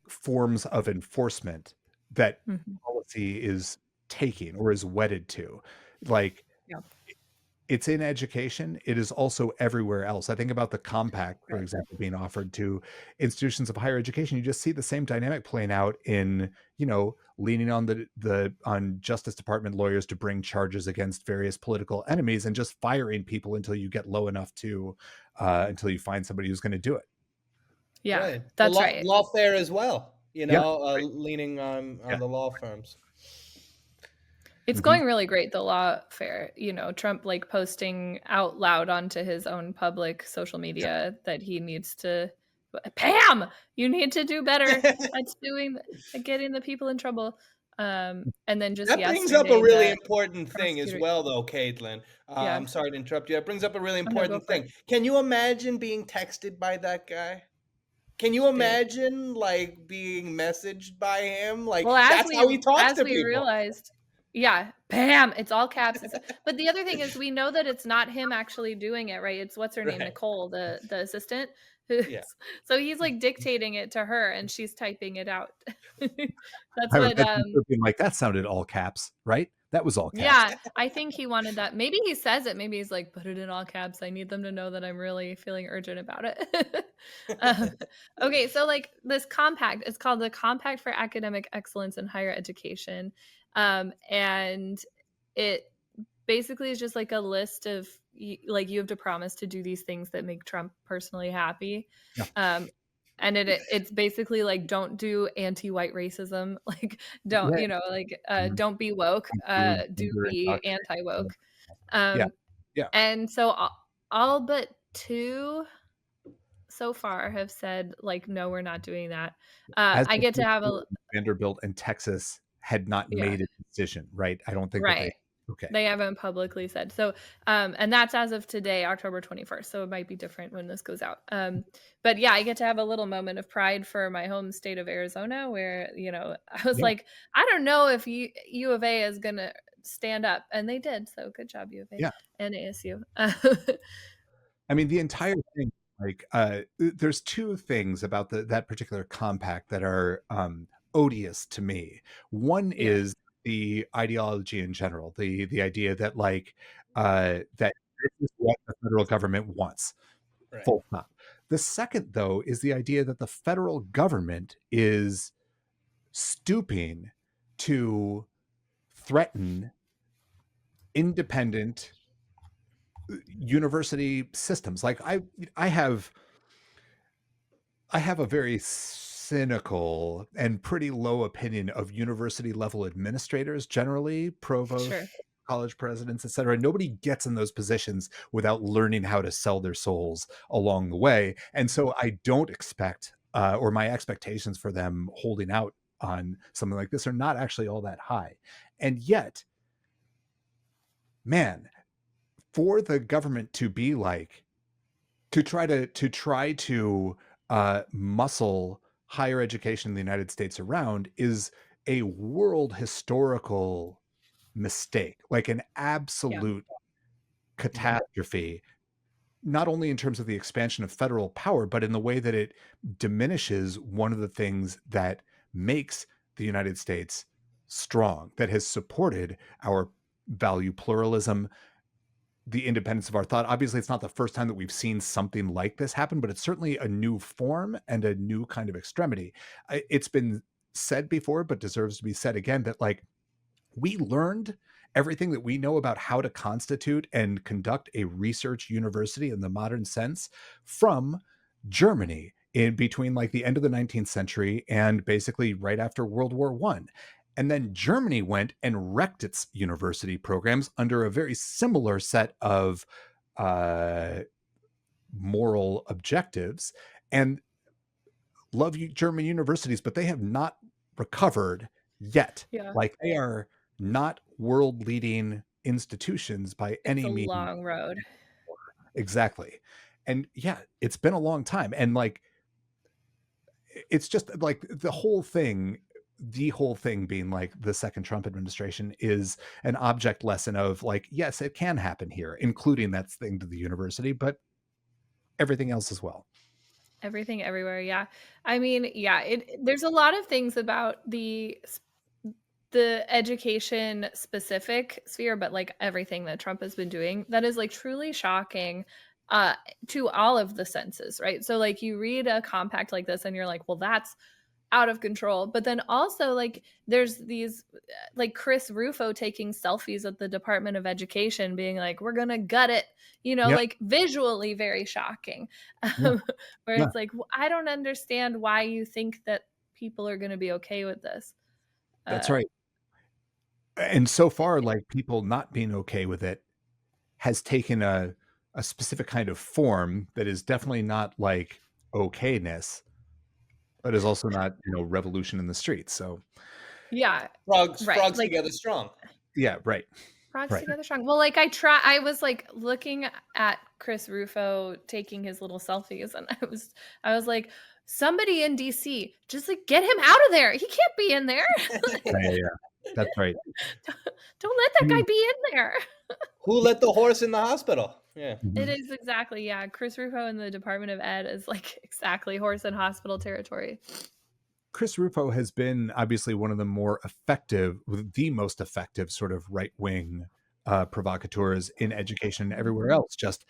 forms of enforcement that Mhm. policy is taking or is wedded to. Like, Yeah. it's in education. It is also everywhere else. I think about the compact, for Right. example, being offered to institutions of higher education. You just see the same dynamic playing out in, leaning on on Justice Department lawyers to bring charges against various political enemies, and just firing people until you get low enough to until you find somebody who's going to do it. Yeah, Right. that's right. Lawfare as well, Yeah, right. leaning on Yeah. the law firms. It's Mhm. going really great, the lawfare. You know, Trump like posting out loud onto his own public social Yeah. media that he needs to Pam, you need to do better at at getting the people in trouble. And then just That brings up a yesterday, really the important thing as prosecutor. well, though, Caitlin. Yeah. I'm sorry to interrupt you. That brings up a really Oh no, go important for it. thing. Can you imagine being texted by that guy? Can you Dude. imagine like being messaged by him? Like Well, that's how he talks as to we people. realized, yeah, bam, it's all caps. But the other thing is we know that it's not him actually doing it, right? It's what's her name, Right. Nicole, the assistant. Who's Yeah. so he's like dictating it to her and she's typing it out. That's I would what imagine her being like, "That sounded all caps, right? That was all caps." yeah, I think he wanted that. Maybe he says it. Maybe he's like, put it in all caps. I need them to know that I'm really feeling urgent about it. um, okay, so like this compact, it's called the Compact for Academic Excellence in Higher Education. And it basically is just like a list of like you have to promise to do these things that make Trump personally happy. Yeah. And it's basically like don't do anti-white racism, like don't, Yeah. you know, like Mhm. don't be woke, Do do gender be indoctrination. anti-woke. Yeah. Um Yeah. and so all but two so far have said like no, we're not doing that. As I of get to this have point, Vanderbilt and Texas had not yeah, made a decision, right? I don't think that they right. okay. They haven't publicly said. So, and that's as of today, October 21st. So it might be different when this goes out. But yeah, I get to have a little moment of pride for my home state of Arizona where, you know, I was Yeah. like, I don't know if U of A is going to stand up. And they did. So good job, U of A Yeah. and ASU. I mean, the entire thing, like, there's two things about that particular compact that are odious to me. One Yeah. is the ideology in general, the idea that like that this is what the federal government wants. Right. Full stop. The second, though, is the idea that the federal government is stooping to threaten independent university systems. Like I have a very cynical and pretty low opinion of university level administrators generally, provosts, Sure. college presidents, etc. Nobody gets in those positions without learning how to sell their souls along the way. And so I don't expect, or my expectations for them holding out on something like this are not actually all that high. And yet, man, for the government to be like, to try to muscle higher education in the United States around is a world historical mistake, like an Yeah. absolute Mhm. catastrophe, not only in terms of the expansion of federal power, but in the way that it diminishes one of the things that makes the United States strong, that has supported our value pluralism, the independence of our thought. Obviously, it's not the first time that we've seen something like this happen, but it's certainly a new form and a new kind of extremity. It's been said before, but deserves to be said again that like we learned everything that we know about how to constitute and conduct a research university in the modern sense from Germany in between like the end of the 19th century and basically right after World War One. And then Germany went and wrecked its university programs under a very similar set of uh, moral objectives. And love you, German universities, but they have not recovered yet. Yeah. Like they are not world leading institutions by It's any a means. long road. Exactly. And yeah, it's been a long time. And like, it's just like the whole thing being like the second Trump administration is an object lesson of like, yes, it can happen here, including that thing to the university, but everything else as well. Everything everywhere, yeah. I mean, yeah, there's a lot of things about the education specific sphere, but like everything that Trump has been doing that is like truly shocking to all of the senses, right? So like you read a compact like this and you're like, well, that's out of control. But then also, like, there's these like Chris Rufo taking selfies at the Department of Education being like, we're gonna gut it, Yeah, like visually very shocking. yeah, Where yeah. it's like, I don't understand why you think that people are gonna be okay with this. That's uh right. And so far, like, people not being okay with it has taken a specific kind of form that is definitely not like okayness, but is also not, revolution in the streets. So yeah, right, Frogs like together strong. yeah, right. frogs Right. together strong. Well, like I was like looking at Chris Rufo taking his little selfies, and I was like, somebody in DC, just like get him out of there. He can't be in there. Yeah, yeah, yeah. That's right. Don't let I that guy mean, be in there. Who let the horse in the hospital? Yeah. It mhm. is exactly, yeah. Chris Rufo in the Department of Ed is like exactly horse and hospital territory. Chris Rufo has been obviously one of the the most effective sort of right wing provocateurs in education and everywhere Mhm. else. Just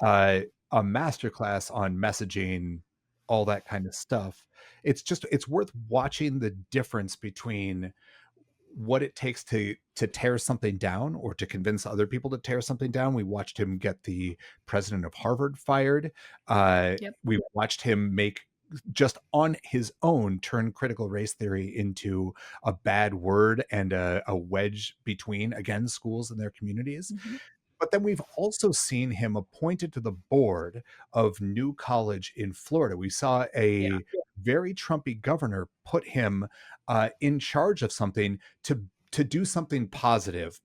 uh, a masterclass on messaging, all that kind of stuff. It's worth watching the difference between what it takes to tear something down or to convince other people to tear something down. We watched him get the president of Harvard fired. Yep. We watched him make just on his own turn critical race theory into a bad word and a wedge between, again, schools and their communities. Mhm. But then we've also seen him appointed to the board of New College in Florida. We saw Yeah. a very Trumpy governor put him in charge of something to do something positive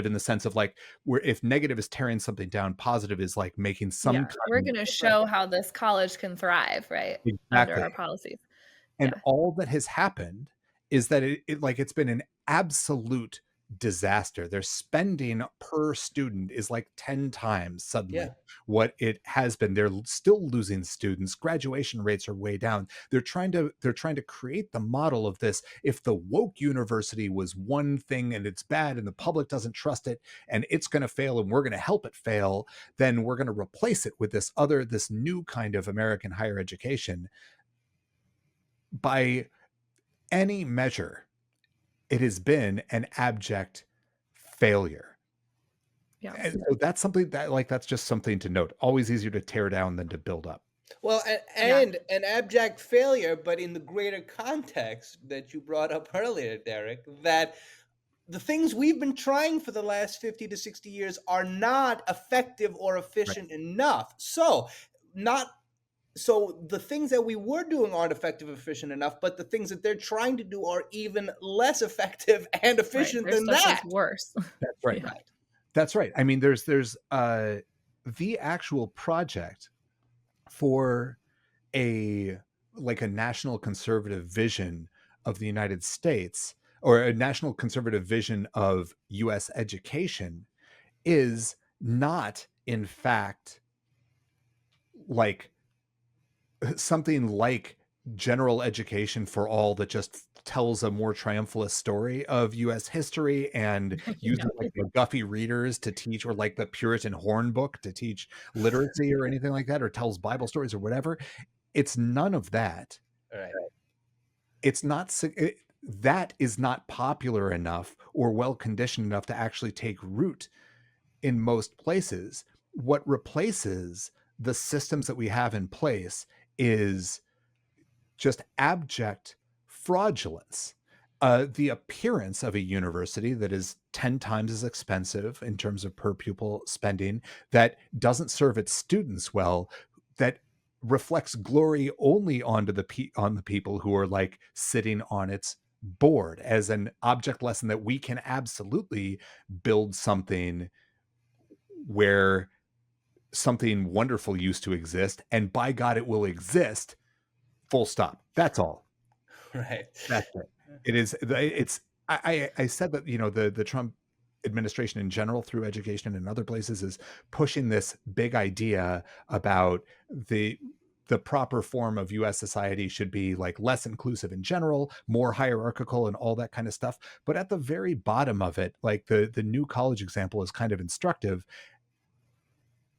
in the sense of like where if negative is tearing something down, positive is like making some Yeah. We're kind gonna Right. show how this college can thrive, right? Under exactly. our policies. And Yeah. all that has happened is that it's been an absolute disaster. Their spending per student is like 10 times suddenly Yeah. what it has been. They're still losing students. Graduation rates are way down. They're trying to create the model of this. If the woke university was one thing and it's bad and the public doesn't trust it and it's going to fail and we're going to help it fail, then we're going to replace it with this new kind of American higher education. By any measure, it has been an abject failure. Yeah. And so that's something that's just something to note. Always easier to tear down than to build up. Well, Yeah. and an abject failure, but in the greater context that you brought up earlier, Derek, that the things we've been trying for the last 50 to 60 years are not effective or Right. efficient enough. Not so the things that we were doing aren't effective or efficient enough, but the things that they're trying to do are even less effective and Right. efficient Their than stuff is that. worse. That's right. Yeah. Right. That's right. I mean, there's the actual project for a a national conservative vision of the United States or a national conservative vision of US education is not in fact like something like general education for all that just tells a more triumphalist story of US history and uses Yeah. like McGuffey readers to teach or like the Puritan horn book to teach literacy or anything like that or tells Bible stories or whatever. It's none of that. All right. It's not that is not popular enough or well conditioned enough to actually take root in most places. What replaces the systems that we have in place is just abject fraudulence. The appearance of a university that is 10 times as expensive in terms of per pupil spending, that doesn't serve its students well, that reflects glory only on the people who are like sitting on its board as an object lesson that we can absolutely build something where something wonderful used to exist and by God it will exist. Full stop. That's all. Right. That's it. It is. It's. I said that the Trump administration in general through education and other places is pushing this big idea about the proper form of US society should be like less inclusive in general, more hierarchical and all that kind of stuff. But at the very bottom of it, like the new college example is kind of instructive.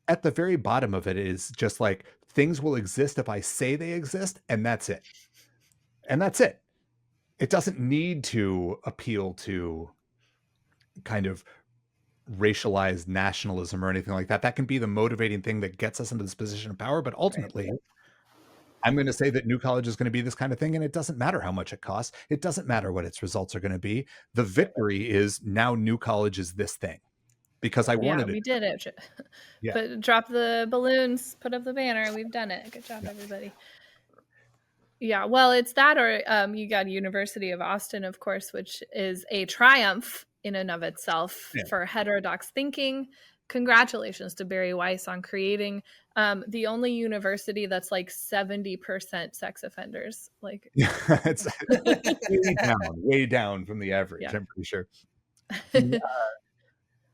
At the very bottom of it is just like things will exist if I say they exist, and that's it. And that's it. It doesn't need to appeal to kind of racialized nationalism or anything like that. That can be the motivating thing that gets us into this position of power. But ultimately, I'm going to say that New College is going to be this kind of thing, and it doesn't matter how much it costs. It doesn't matter what its results are going to be. The victory is now New College is this thing because I wanted we it. did it. Yeah. But drop the balloons, put up the banner. We've done it. Good job, everybody. Yeah, well, it's that, or you got University of Austin, of course, which is a triumph in and of itself for heterodox thinking. Congratulations to Barry Weiss on creating the only university that's like 70% sex offenders. Like, It's way down from the average. I'm pretty sure.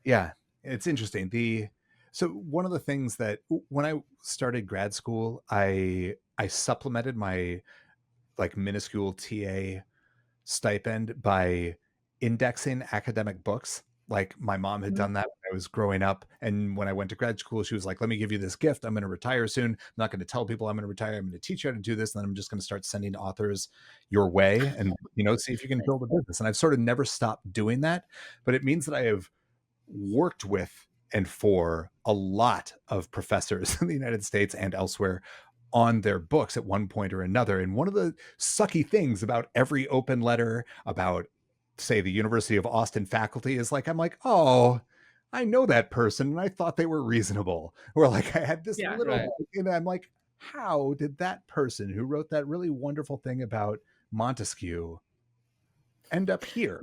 Yeah, it's interesting. So one of the things that when I started grad school, I supplemented my like minuscule TA stipend by indexing academic books. Like my mom had done that when I was growing up. And when I went to grad school, she was like, let me give you this gift. I'm going to retire soon. I'm not going to tell people I'm going to retire. I'm going to teach you how to do this. And then I'm just going to start sending authors your way and, see if you can build a business. And I've sort of never stopped doing that, but it means that I have worked with and for a lot of professors in the United States and elsewhere on their books at one point or another. And one of the sucky things about every open letter about, say, the University of Austin faculty is like, I'm like, oh, I know that person and I thought they were reasonable. Or like I had this little, and I'm like, how did that person who wrote that really wonderful thing about Montesquieu end up here?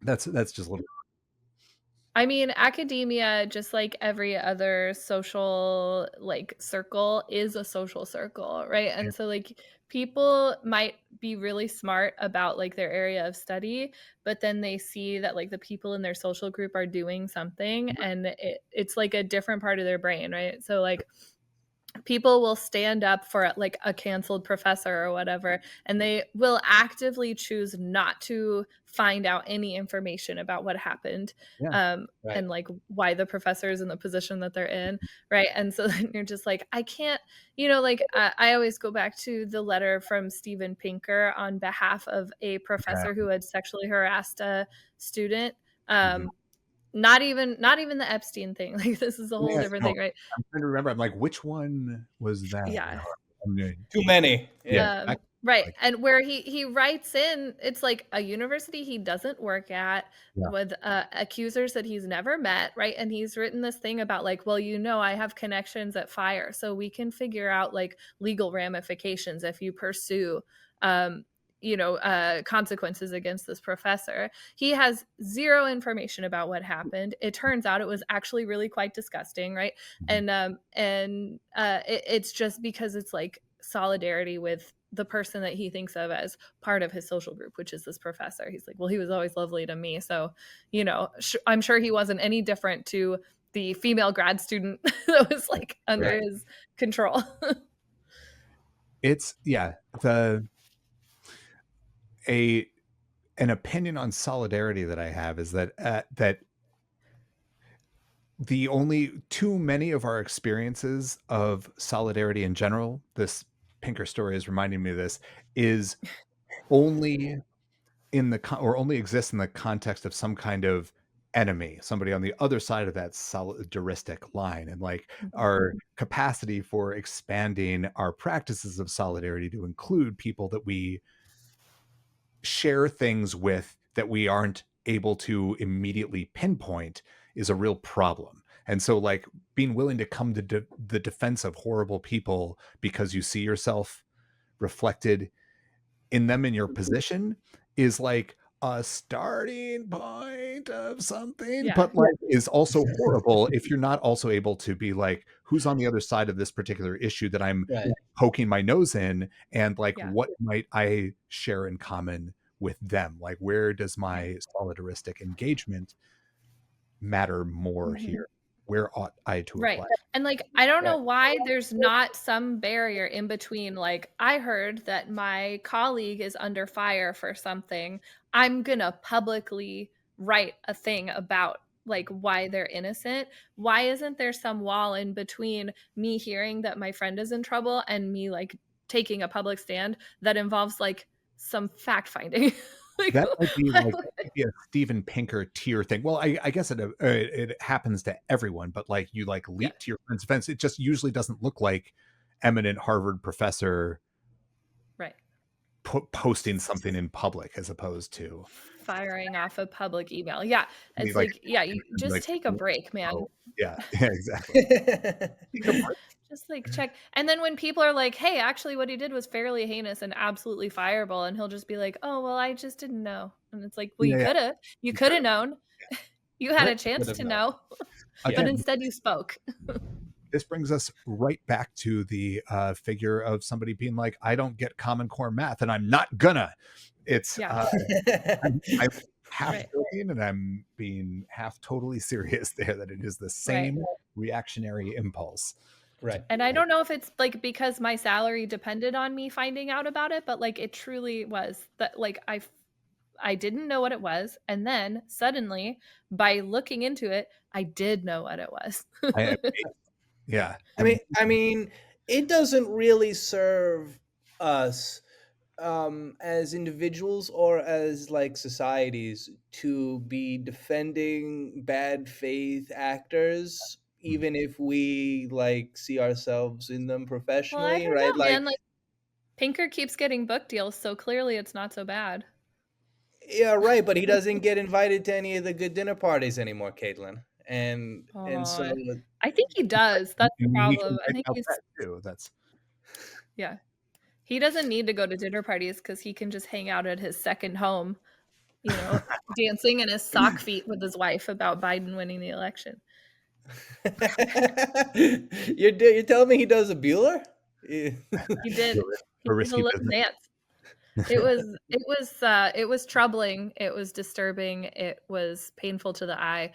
That's just a little. I mean, academia, just like every other social like circle, is a social circle, right? And so like people might be really smart about like their area of study, but then they see that like the people in their social group are doing something and it's like a different part of their brain, right? So like people will stand up for like a canceled professor or whatever, and they will actively choose not to find out any information about what happened and like why the professor is in the position that they're in, right? And so then you're just like, I can't, like I always go back to the letter from Steven Pinker on behalf of a professor who had sexually harassed a student. Not even the Epstein thing. Like this is a whole different thing, right? I'm trying to remember. I'm like, which one was that? Yeah. Too many. Right. And where he writes in, it's like a university he doesn't work at with accusers that he's never met, right? And he's written this thing about like, well, I have connections at FIRE, so we can figure out like legal ramifications if you pursue consequences against this professor. He has zero information about what happened. It turns out it was actually really quite disgusting, right? And it's just because it's like solidarity with the person that he thinks of as part of his social group, which is this professor. He's like, well, he was always lovely to me, so I'm sure he wasn't any different to the female grad student that was like under his control. It's an opinion on solidarity that I have is that that the only too many of our experiences of solidarity in general, this Pinker story is reminding me of this, is only only exists in the context of some kind of enemy, somebody on the other side of that solidaristic line. And like our capacity for expanding our practices of solidarity to include people that we share things with that we aren't able to immediately pinpoint is a real problem. And so like being willing to come to the defense of horrible people because you see yourself reflected in them in your position is like a starting point of something, but like is also horrible if you're not also able to be like, who's on the other side of this particular issue that I'm poking my nose in, and like what might I share in common with them? Like where does my solidaristic engagement matter more here? Where ought I to apply? And like I don't know why there's not some barrier in between. Like I heard that my colleague is under fire for something, I'm gonna publicly write a thing about like why they're innocent. Why isn't there some wall in between me hearing that my friend is in trouble and me like taking a public stand that involves like some fact finding. Like, That might be I like would- that might be a Steven Pinker tier thing. Well, I guess it happens to everyone, but like you like yeah, leap to your friend's defense. It just usually doesn't look like eminent Harvard professor right. posting something in public as opposed to Firing off a public email. Yeah. It's like like, yeah, you just like take a break, man. oh yeah yeah exactly. Take a break. Just like check. And then when people are like, hey, actually what he did was fairly heinous and absolutely fireable, and he'll just be like, oh, well, I just didn't know. And it's like, well, Yeah, yeah. you could have known. You had a chance Would've to known. know, but Again, instead you spoke. this brings us right back to the figure of somebody being like, I don't get Common Core math and I'm not gonna. It's Yeah. I'm half Right. joking and I'm being half totally serious there, that it is the same reactionary impulse. Right. And I don't know if it's like because my salary depended on me finding out about it, but like it truly was that like I didn't know what it was, and then suddenly by looking into it, I did know what it was. Yeah. I mean, it doesn't really serve us as individuals or as like societies to be defending bad faith actors, even if we like see ourselves in them Well, I professionally, don't right? know, man. Like Pinker keeps getting book deals, so clearly it's not so bad. Yeah, right. But he doesn't get invited to any of the good dinner parties anymore, Caitlin. And so Aw. I think he does. That's the And we can problem. I write think about he's that too. That's yeah. He doesn't need to go to dinner parties because he can just hang out at his second home, you know, dancing in his sock feet with his wife about Biden winning the election. you're telling me he does a Bueller? Yeah. He did. He a did risky a little business. dance. It was troubling. It was disturbing. It was painful to the eye.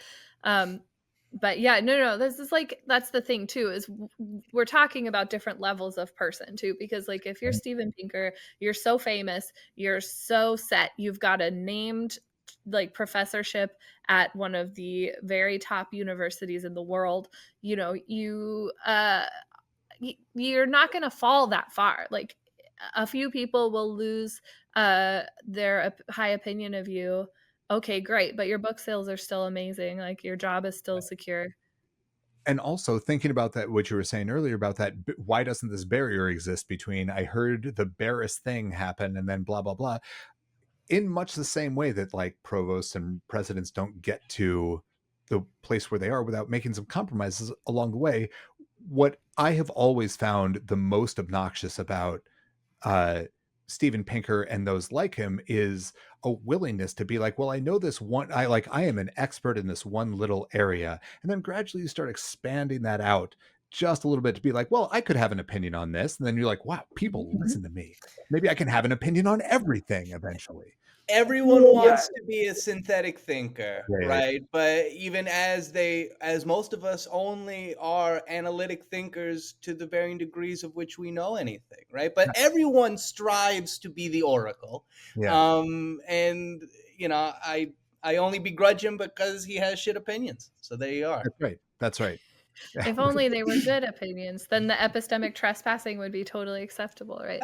But yeah, no, this is like that's the thing too is we're talking about different levels of person too, because like if you're Steven Pinker, you're so famous, you're so set, you've got a named like professorship at one of the very top universities in the world, you know, you're not going to fall that far. Like a few people will lose their high opinion of you. Okay, great, but your book sales are still amazing. Like your job is still secure. And also thinking about that, what you were saying earlier about that, why doesn't this barrier exist between I heard the barest thing happen and then blah, blah, blah, in much the same way that like provosts and presidents don't get to the place where they are without making some compromises along the way. What I have always found the most obnoxious about Steven Pinker and those like him is a willingness to be like, well, I know this one, I am an expert in this one little area. And then gradually you start expanding that out just a little bit to be like, well, I could have an opinion on this. And then you're like, wow, people listen to me. Maybe I can have an opinion on everything eventually. Everyone wants to be a synthetic thinker, Yeah. right? But even as most of us only are analytic thinkers to the varying degrees of which we know anything, right? But everyone strives to be the oracle. Yeah. And you know, I only begrudge him because he has shit opinions. So there you are. That's right. If only they were good opinions, then the epistemic trespassing would be totally acceptable, right?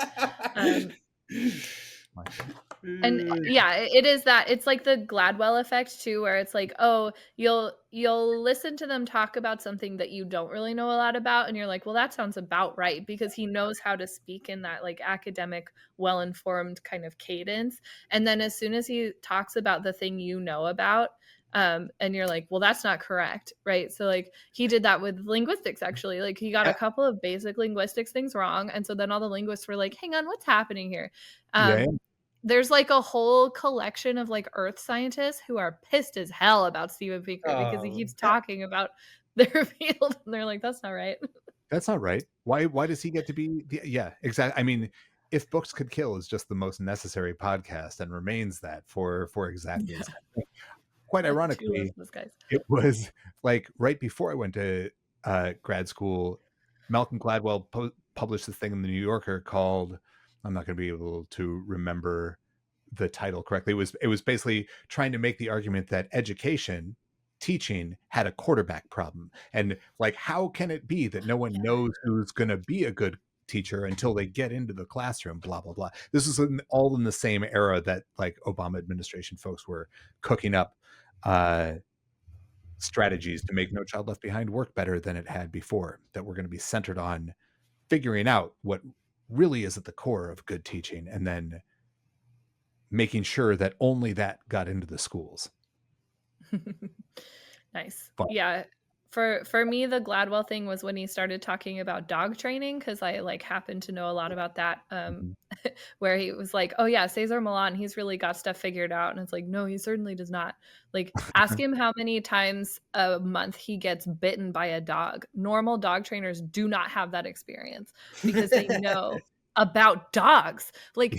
And yeah, it is that. It's like the Gladwell effect too, where it's like, oh, you'll listen to them talk about something that you don't really know a lot about, and you're like, well, that sounds about right, because he knows how to speak in that like academic, well-informed kind of cadence. And then as soon as he talks about the thing you know about, and you're like, well, that's not correct, right? So like he did that with linguistics, actually. Like he got a couple of basic linguistics things wrong, and so then all the linguists were like, hang on, what's happening here? There's like a whole collection of like earth scientists who are pissed as hell about Steven Pinker because he keeps talking about their field, and they're like, that's not right. That's not right. Why does he get to be yeah, exactly. I mean, If Books Could Kill is just the most necessary podcast and remains that for exactly this kind of thing. Quite ironically, it was like right before I went to grad school, Malcolm Gladwell published this thing in the New Yorker called, I'm not going to be able to remember the title correctly. It was basically trying to make the argument that teaching had a quarterback problem. And like, how can it be that no one knows who's going to be a good teacher until they get into the classroom, blah, blah, blah. This is all in the same era that like Obama administration folks were cooking up strategies to make No Child Left Behind work better than it had before, that were going to be centered on figuring out what really is at the core of good teaching and then making sure that only that got into the schools. Nice. Fun. Yeah. For me, the Gladwell thing was when he started talking about dog training, because I like happen to know a lot about that. Where he was like, "Oh yeah, Cesar Millan, he's really got stuff figured out," and it's like, no, he certainly does not. Like, ask him how many times a month he gets bitten by a dog. Normal dog trainers do not have that experience because they know about dogs. Like,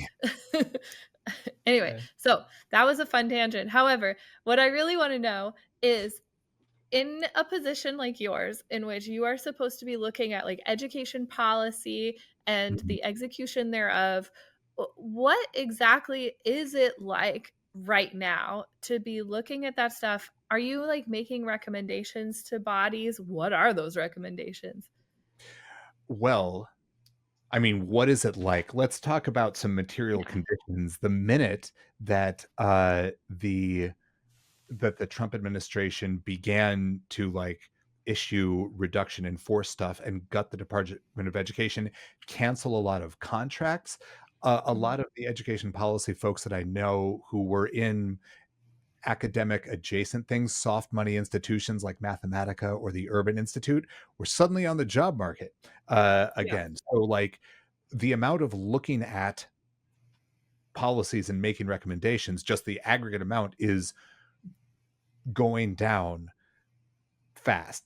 anyway, so that was a fun tangent. However, what I really want to know is, in a position like yours, in which you are supposed to be looking at like education policy and the execution thereof, what exactly is it like right now to be looking at that stuff? Are you like making recommendations to bodies? What are those recommendations? Well, I mean, what is it like? Let's talk about some material conditions. The minute that the Trump administration began to like issue reduction in force stuff and gut the Department of Education, cancel a lot of contracts. A lot of the education policy folks that I know who were in academic adjacent things, soft money institutions like Mathematica or the Urban Institute, were suddenly on the job market again. So like the amount of looking at policies and making recommendations, just the aggregate amount, is going down fast,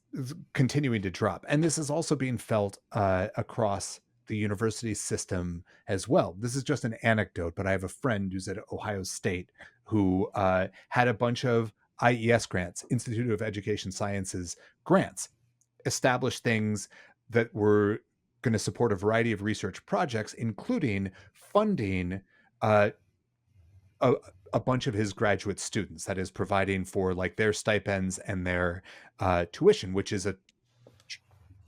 continuing to drop. And this is also being felt across the university system as well. This is just an anecdote, but I have a friend who's at Ohio State who had a bunch of IES grants, Institute of Education Sciences grants, established things that were going to support a variety of research projects, including funding a bunch of his graduate students, that is providing for like their stipends and their tuition, which is a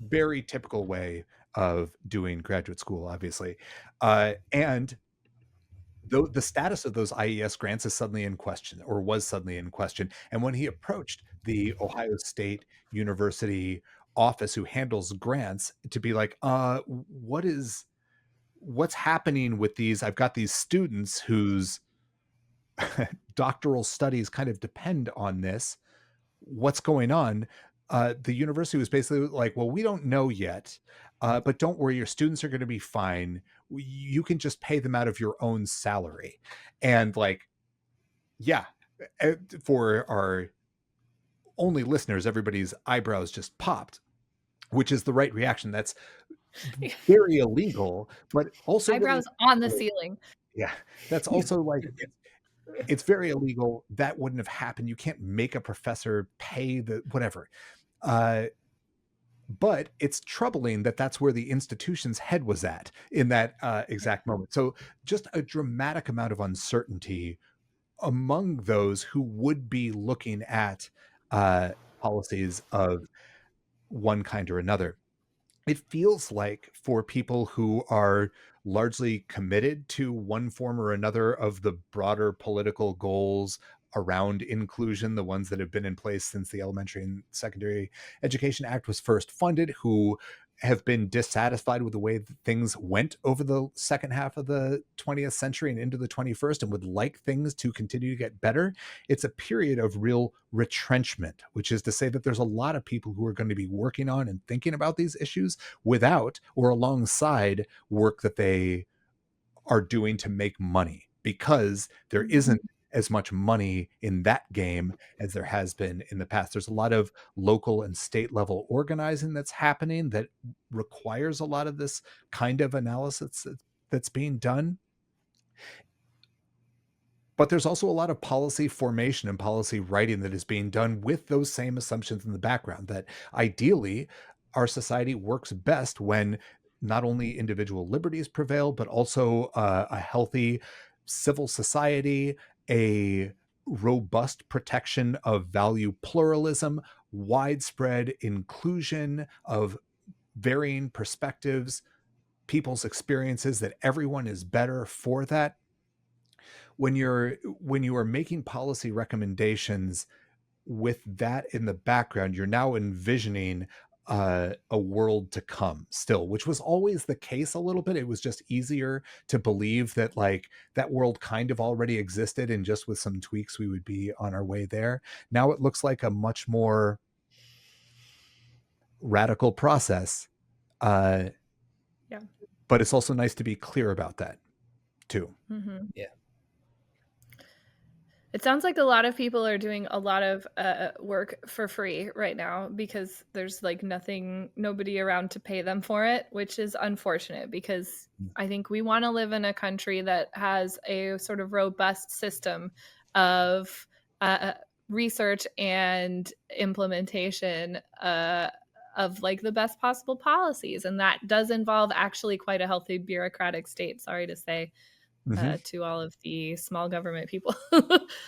very typical way of doing graduate school, obviously. And the status of those IES grants is suddenly in question, or was suddenly in question. And when he approached the Ohio State University office who handles grants to be like, what's happening with these? I've got these students whose doctoral studies kind of depend on this. What's going on? The university was basically like, well, we don't know yet, but don't worry, your students are going to be fine. You can just pay them out of your own salary. And like, yeah, for our only listeners, everybody's eyebrows just popped, which is the right reaction. That's very illegal, but also eyebrows really, on the ceiling. Yeah, that's also like, it's very illegal. That wouldn't have happened. You can't make a professor pay the whatever. But it's troubling that that's where the institution's head was at in that exact moment. So just a dramatic amount of uncertainty among those who would be looking at policies of one kind or another. It feels like for people who are largely committed to one form or another of the broader political goals around inclusion, the ones that have been in place since the Elementary and Secondary Education Act was first funded, who have been dissatisfied with the way that things went over the second half of the 20th century and into the 21st and would like things to continue to get better. It's a period of real retrenchment, which is to say that there's a lot of people who are going to be working on and thinking about these issues without or alongside work that they are doing to make money, because there isn't as much money in that game as there has been in the past. There's a lot of local and state level organizing that's happening that requires a lot of this kind of analysis that's being done. But there's also a lot of policy formation and policy writing that is being done with those same assumptions in the background, that ideally our society works best when not only individual liberties prevail, but also a healthy civil society, a robust protection of value pluralism, widespread inclusion of varying perspectives, people's experiences, that everyone is better for that. When you are making policy recommendations with that in the background, you're now envisioning a world to come still, which was always the case a little bit. It was just easier to believe that like that world kind of already existed, and just with some tweaks we would be on our way there. Now it looks like a much more radical process. Yeah. But it's also nice to be clear about that too. Mm-hmm. Yeah. It sounds like a lot of people are doing a lot of work for free right now because there's like nobody around to pay them for it, which is unfortunate because I think we want to live in a country that has a sort of robust system of research and implementation of like the best possible policies. And that does involve actually quite a healthy bureaucratic state, sorry to say. To all of the small government people.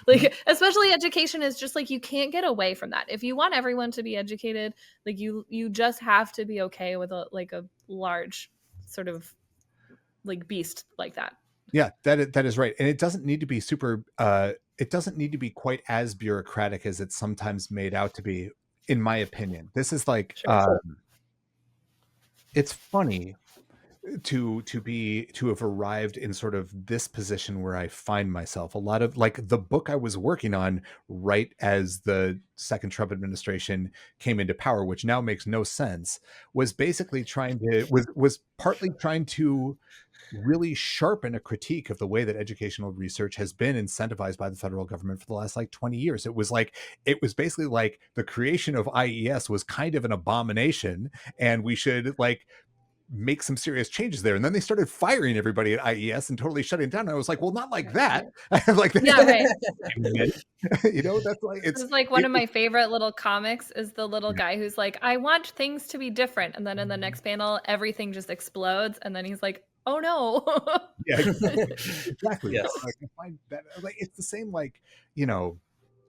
Like, especially education is just like, you can't get away from that. If you want everyone to be educated, like you just have to be okay with a large sort of like beast like that. Yeah, that is right. And it doesn't need to be super, it doesn't need to be quite as bureaucratic as it's sometimes made out to be, in my opinion. This is like, Sure. It's funny to have arrived in sort of this position where I find myself. A lot of like the book I was working on right as the second Trump administration came into power, which now makes no sense, was basically was partly trying to really sharpen a critique of the way that educational research has been incentivized by the federal government for the last like 20 years. It was basically like the creation of IES was kind of an abomination, and we should like make some serious changes there. And then they started firing everybody at IES and totally shutting down. And I was like, well, not like that. Like, yeah, right. You know, that's like, it's like one of my favorite little comics is the little guy who's like, I want things to be different. And then in the next panel, everything just explodes. And then he's like, oh no. Yeah, exactly. Yes. So, like, I find that like, it's the same, like, you know,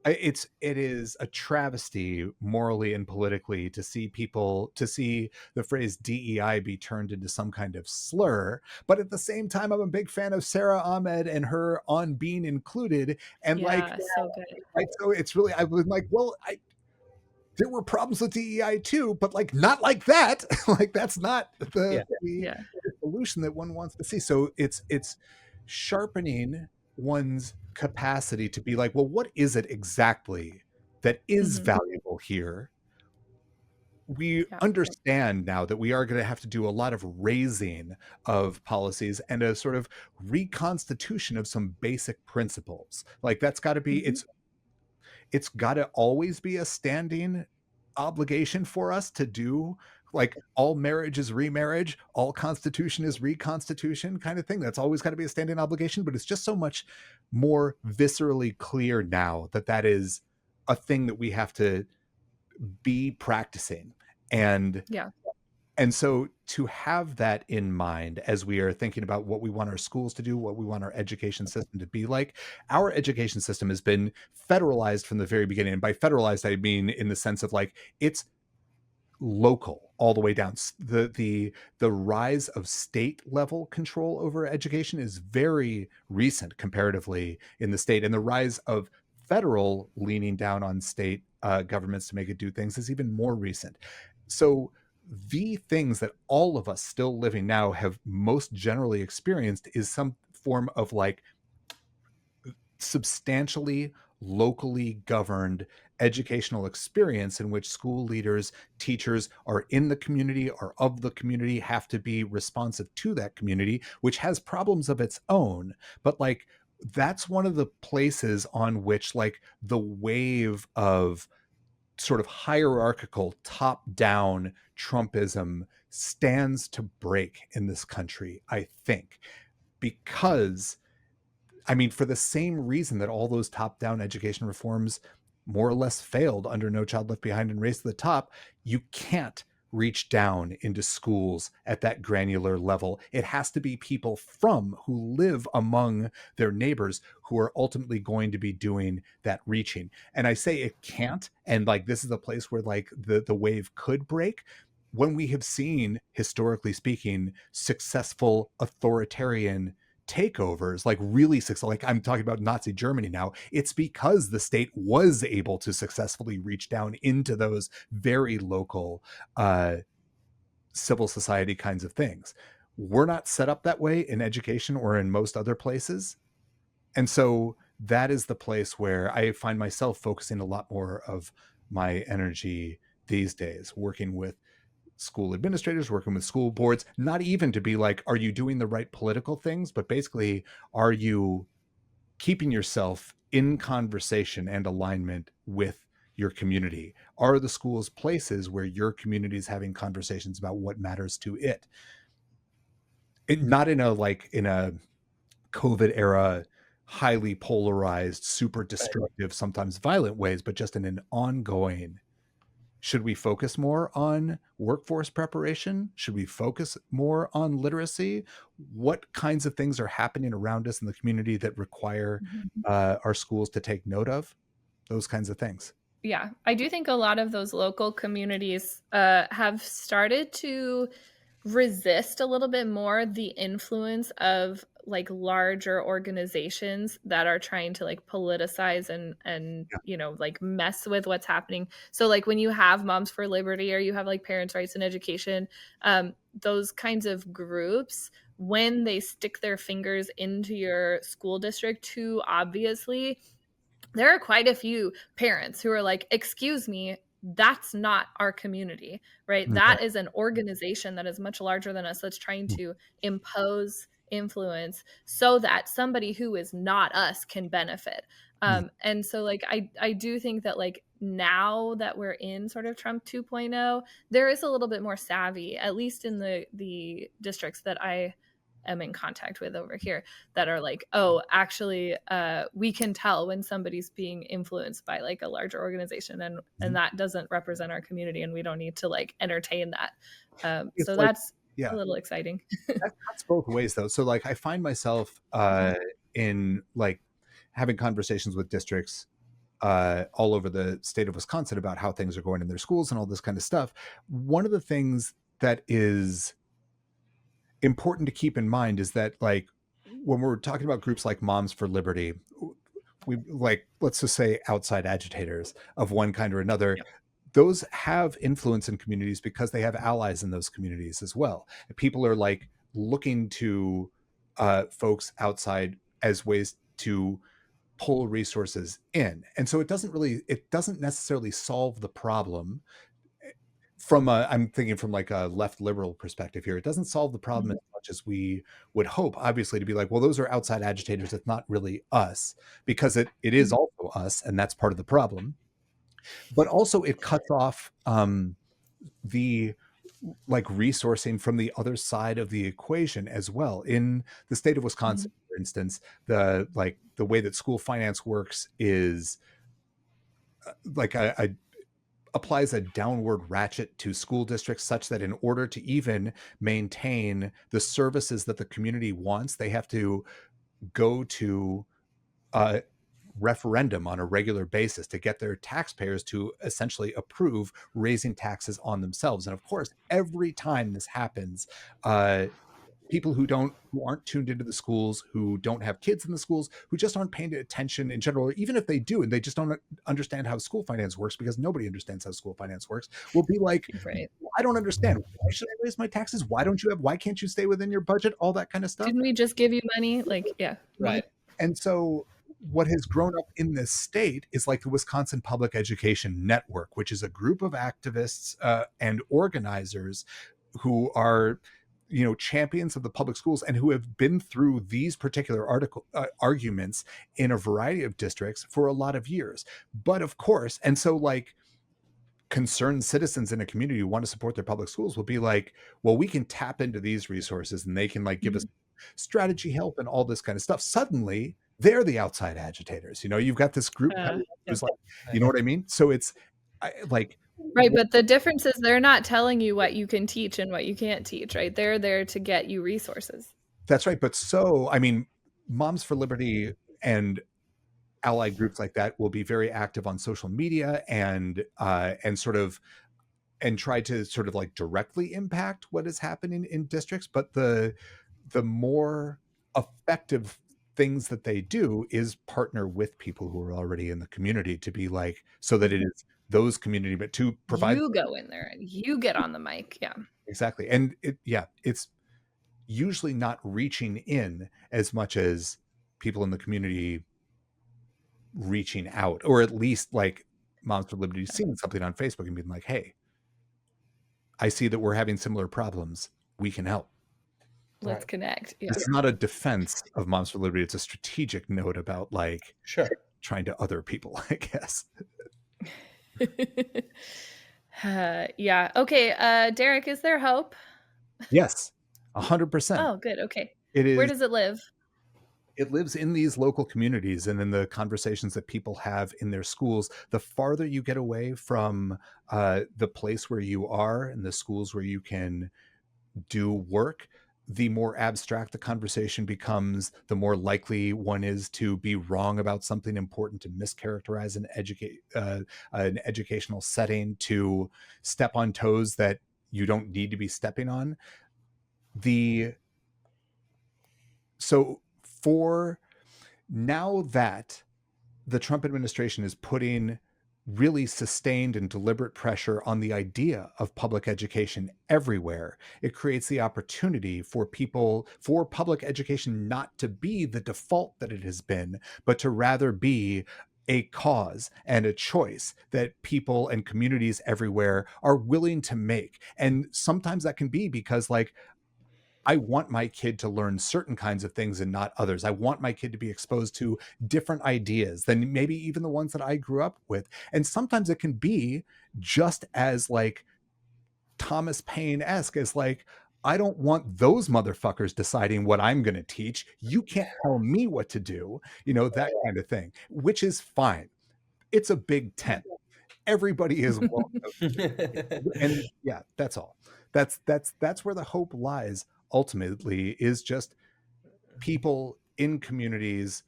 it is a travesty morally and politically to see the phrase DEI be turned into some kind of slur. But at the same time, I'm a big fan of Sarah Ahmed and her On Being Included. And yeah, like, so good. right, so it's really, I was like, well, there were problems with DEI too, but like not like that. Like that's not the solution that one wants to see. So it's sharpening one's capacity to be like, well, what is it exactly that is valuable here? We understand now that we are going to have to do a lot of raising of policies and a sort of reconstitution of some basic principles. Like that's got to be, it's got to always be a standing obligation for us to do, like all marriage is remarriage, all constitution is reconstitution kind of thing. That's always got to be a standing obligation, but it's just so much more viscerally clear now that that is a thing that we have to be practicing. And so to have that in mind as we are thinking about what we want our schools to do, what we want our education system to be like, our education system has been federalized from the very beginning. And by federalized, I mean in the sense of like it's local all the way down. The rise of state level control over education is very recent comparatively in the state, and the rise of federal leaning down on state governments to make it do things is even more recent. So the things that all of us still living now have most generally experienced is some form of like substantially locally governed educational experience in which school leaders, teachers are in the community, are of the community, have to be responsive to that community, which has problems of its own. But like, that's one of the places on which like the wave of sort of hierarchical top-down Trumpism stands to break in this country, I think, because I mean, for the same reason that all those top-down education reforms more or less failed under No Child Left Behind and Race to the Top, you can't reach down into schools at that granular level. It has to be people who live among their neighbors who are ultimately going to be doing that reaching. And I say it can't, and like this is a place where like the wave could break. when we have seen, historically speaking, successful authoritarian takeovers, like really successful, like I'm talking about Nazi Germany now, it's because the state was able to successfully reach down into those very local civil society kinds of things. We're not set up that way in education or in most other places. And so that is the place where I find myself focusing a lot more of my energy these days, working with school administrators, working with school boards, not even to be like, are you doing the right political things? But basically, are you keeping yourself in conversation and alignment with your community? Are the schools places where your community is having conversations about what matters to it? Not in a COVID era, highly polarized, super destructive, sometimes violent ways, but just in an ongoing, should we focus more on workforce preparation? Should we focus more on literacy? What kinds of things are happening around us in the community that require our schools to take note of? Those kinds of things. Yeah, I do think a lot of those local communities have started to resist a little bit more the influence of like larger organizations that are trying to like politicize and like mess with what's happening. So like when you have Moms for Liberty or you have like Parents' Rights in Education, those kinds of groups, when they stick their fingers into your school district too obviously, there are quite a few parents who are like, excuse me, that's not our community, right? That is an organization that is much larger than us that's trying to impose influence so that somebody who is not us can benefit. And so like I do think that like now that we're in sort of Trump 2.0, there is a little bit more savvy, at least in the districts that I am in contact with over here, that are like, oh, actually we can tell when somebody's being influenced by like a larger organization and that doesn't represent our community and we don't need to like entertain that. So like, that's a little exciting. That's both ways though. So like I find myself in like having conversations with districts all over the state of Wisconsin about how things are going in their schools and all this kind of stuff. One of the things that is important to keep in mind is that like when we're talking about groups like Moms for Liberty, we like, let's just say outside agitators of one kind or another, those have influence in communities because they have allies in those communities as well. People are like looking to folks outside as ways to pull resources in. And so it doesn't necessarily solve the problem from I'm thinking from like a left liberal perspective here. It doesn't solve the problem as much as we would hope, obviously, to be like, well, those are outside agitators. It's not really us, because it is also us. And that's part of the problem. But also it cuts off the like resourcing from the other side of the equation as well. In the state of Wisconsin, for instance, the way that school finance works is like applies a downward ratchet to school districts such that in order to even maintain the services that the community wants, they have to go to a referendum on a regular basis to get their taxpayers to essentially approve raising taxes on themselves. And of course, every time this happens, people who aren't tuned into the schools, who don't have kids in the schools, who just aren't paying attention in general, or even if they do and they just don't understand how school finance works, because nobody understands how school finance works, will be like, right, I don't understand. Why should I raise my taxes? Why can't you stay within your budget? All that kind of stuff. Didn't we just give you money? Like, yeah. Right. And so what has grown up in this state is like the Wisconsin Public Education Network, which is a group of activists and organizers who are champions of the public schools and who have been through these particular arguments in a variety of districts for a lot of years. But of course, and so like concerned citizens in a community who want to support their public schools will be like, well, we can tap into these resources and they can like give us strategy help and all this kind of stuff. Suddenly they're the outside agitators. You've got this group who's like, you know what I mean? So it's like, right, but the difference is they're not telling you what you can teach and what you can't teach, right? They're there to get you resources. That's right. But so, I mean, Moms for Liberty and allied groups like that will be very active on social media and sort of and try to sort of like directly impact what is happening in districts, but the more effective things that they do is partner with people who are already in the community to be like, so that it is those community, but to provide You go in there and you get on the mic. Yeah. exactly. And it's usually not reaching in as much as people in the community reaching out, or at least like Moms for Liberty seeing something on Facebook and being like, hey, I see that we're having similar problems. We can help. Let's connect. Yeah. This is not a defense of Moms for Liberty. It's a strategic note about like trying to other people, I guess. Yeah. Okay. Derek, is there hope? Yes, 100%. Oh, good. Okay. It is. Where does it live? It lives in these local communities and in the conversations that people have in their schools. The farther you get away from the place where you are and the schools where you can do work, the more abstract the conversation becomes, the more likely one is to be wrong about something important, to mischaracterize an educational setting, to step on toes that you don't need to be stepping on. So for now that the Trump administration is putting really sustained and deliberate pressure on the idea of public education everywhere, it creates the opportunity for public education not to be the default that it has been, but to rather be a cause and a choice that people and communities everywhere are willing to make. And sometimes that can be because, like, I want my kid to learn certain kinds of things and not others. I want my kid to be exposed to different ideas than maybe even the ones that I grew up with. And sometimes it can be just as like Thomas Paine-esque as like, I don't want those motherfuckers deciding what I'm going to teach. You can't tell me what to do, that kind of thing, which is fine. It's a big tent. Everybody is welcome. And yeah, that's all. That's where the hope lies. Ultimately is just people in communities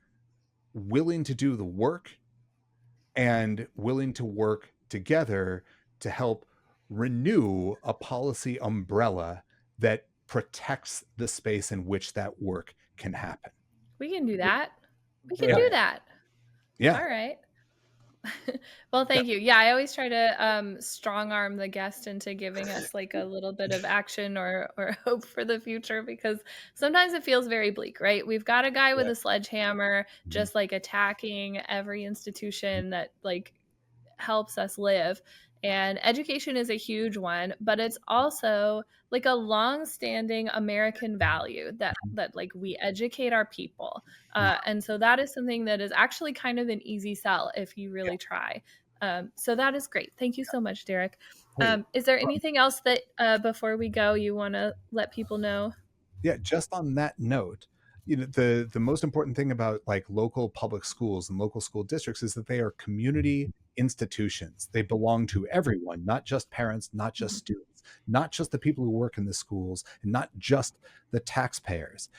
willing to do the work and willing to work together to help renew a policy umbrella that protects the space in which that work can happen. We can do that. We can do that. Yeah. All right. Well, thank you. Yeah, I always try to strong arm the guest into giving us like a little bit of action or hope for the future, because sometimes it feels very bleak, right? We've got a guy with a sledgehammer just like attacking every institution that like helps us live. And education is a huge one, but it's also like a long-standing American value that like we educate our people. And so that is something that is actually kind of an easy sell if you really try. So that is great. Thank you so much, Derek. Is there anything else that before we go, you want to let people know? Yeah, just on that note, the most important thing about like local public schools and local school districts is that they are community institutions. They belong to everyone, not just parents, not just students, not just the people who work in the schools, and not just the taxpayers.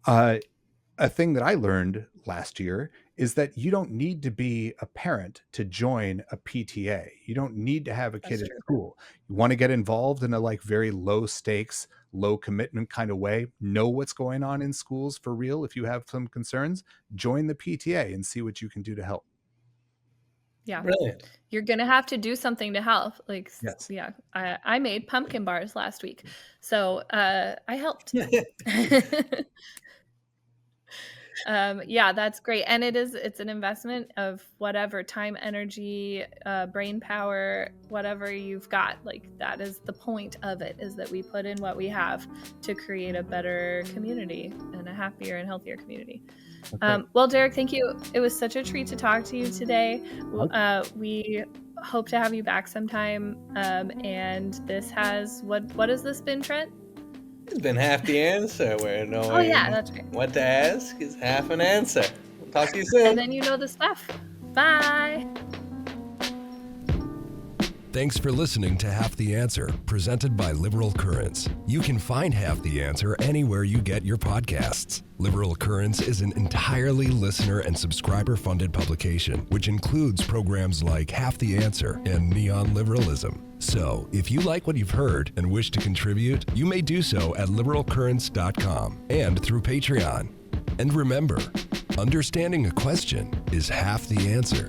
A thing that I learned last year is that you don't need to be a parent to join a PTA. You don't need to have a kid at school. You want to get involved in a like very low stakes, low commitment kind of way, know what's going on in schools for real. If you have some concerns, join the PTA and see what you can do to help. Yeah. Brilliant. You're going to have to do something to help. Like, yes. Yeah, I made pumpkin bars last week. So I helped. Yeah, that's great. And it's an investment of whatever time, energy, brain power, whatever you've got. Like that is the point of it, is that we put in what we have to create a better community and a happier and healthier community. Okay. Well, Derek, thank you. It was such a treat to talk to you today. We hope to have you back sometime. And this has, what has this been, Trent? It's been half the answer, where knowing that's great. what to ask is half an answer. We'll talk to you soon. And then you know the stuff. Bye. Thanks for listening to Half the Answer, presented by Liberal Currents. You can find Half the Answer anywhere you get your podcasts. Liberal Currents is an entirely listener and subscriber-funded publication, which includes programs like Half the Answer and Neon Liberalism. So, if you like what you've heard and wish to contribute, you may do so at liberalcurrents.com and through Patreon. And remember, understanding a question is half the answer.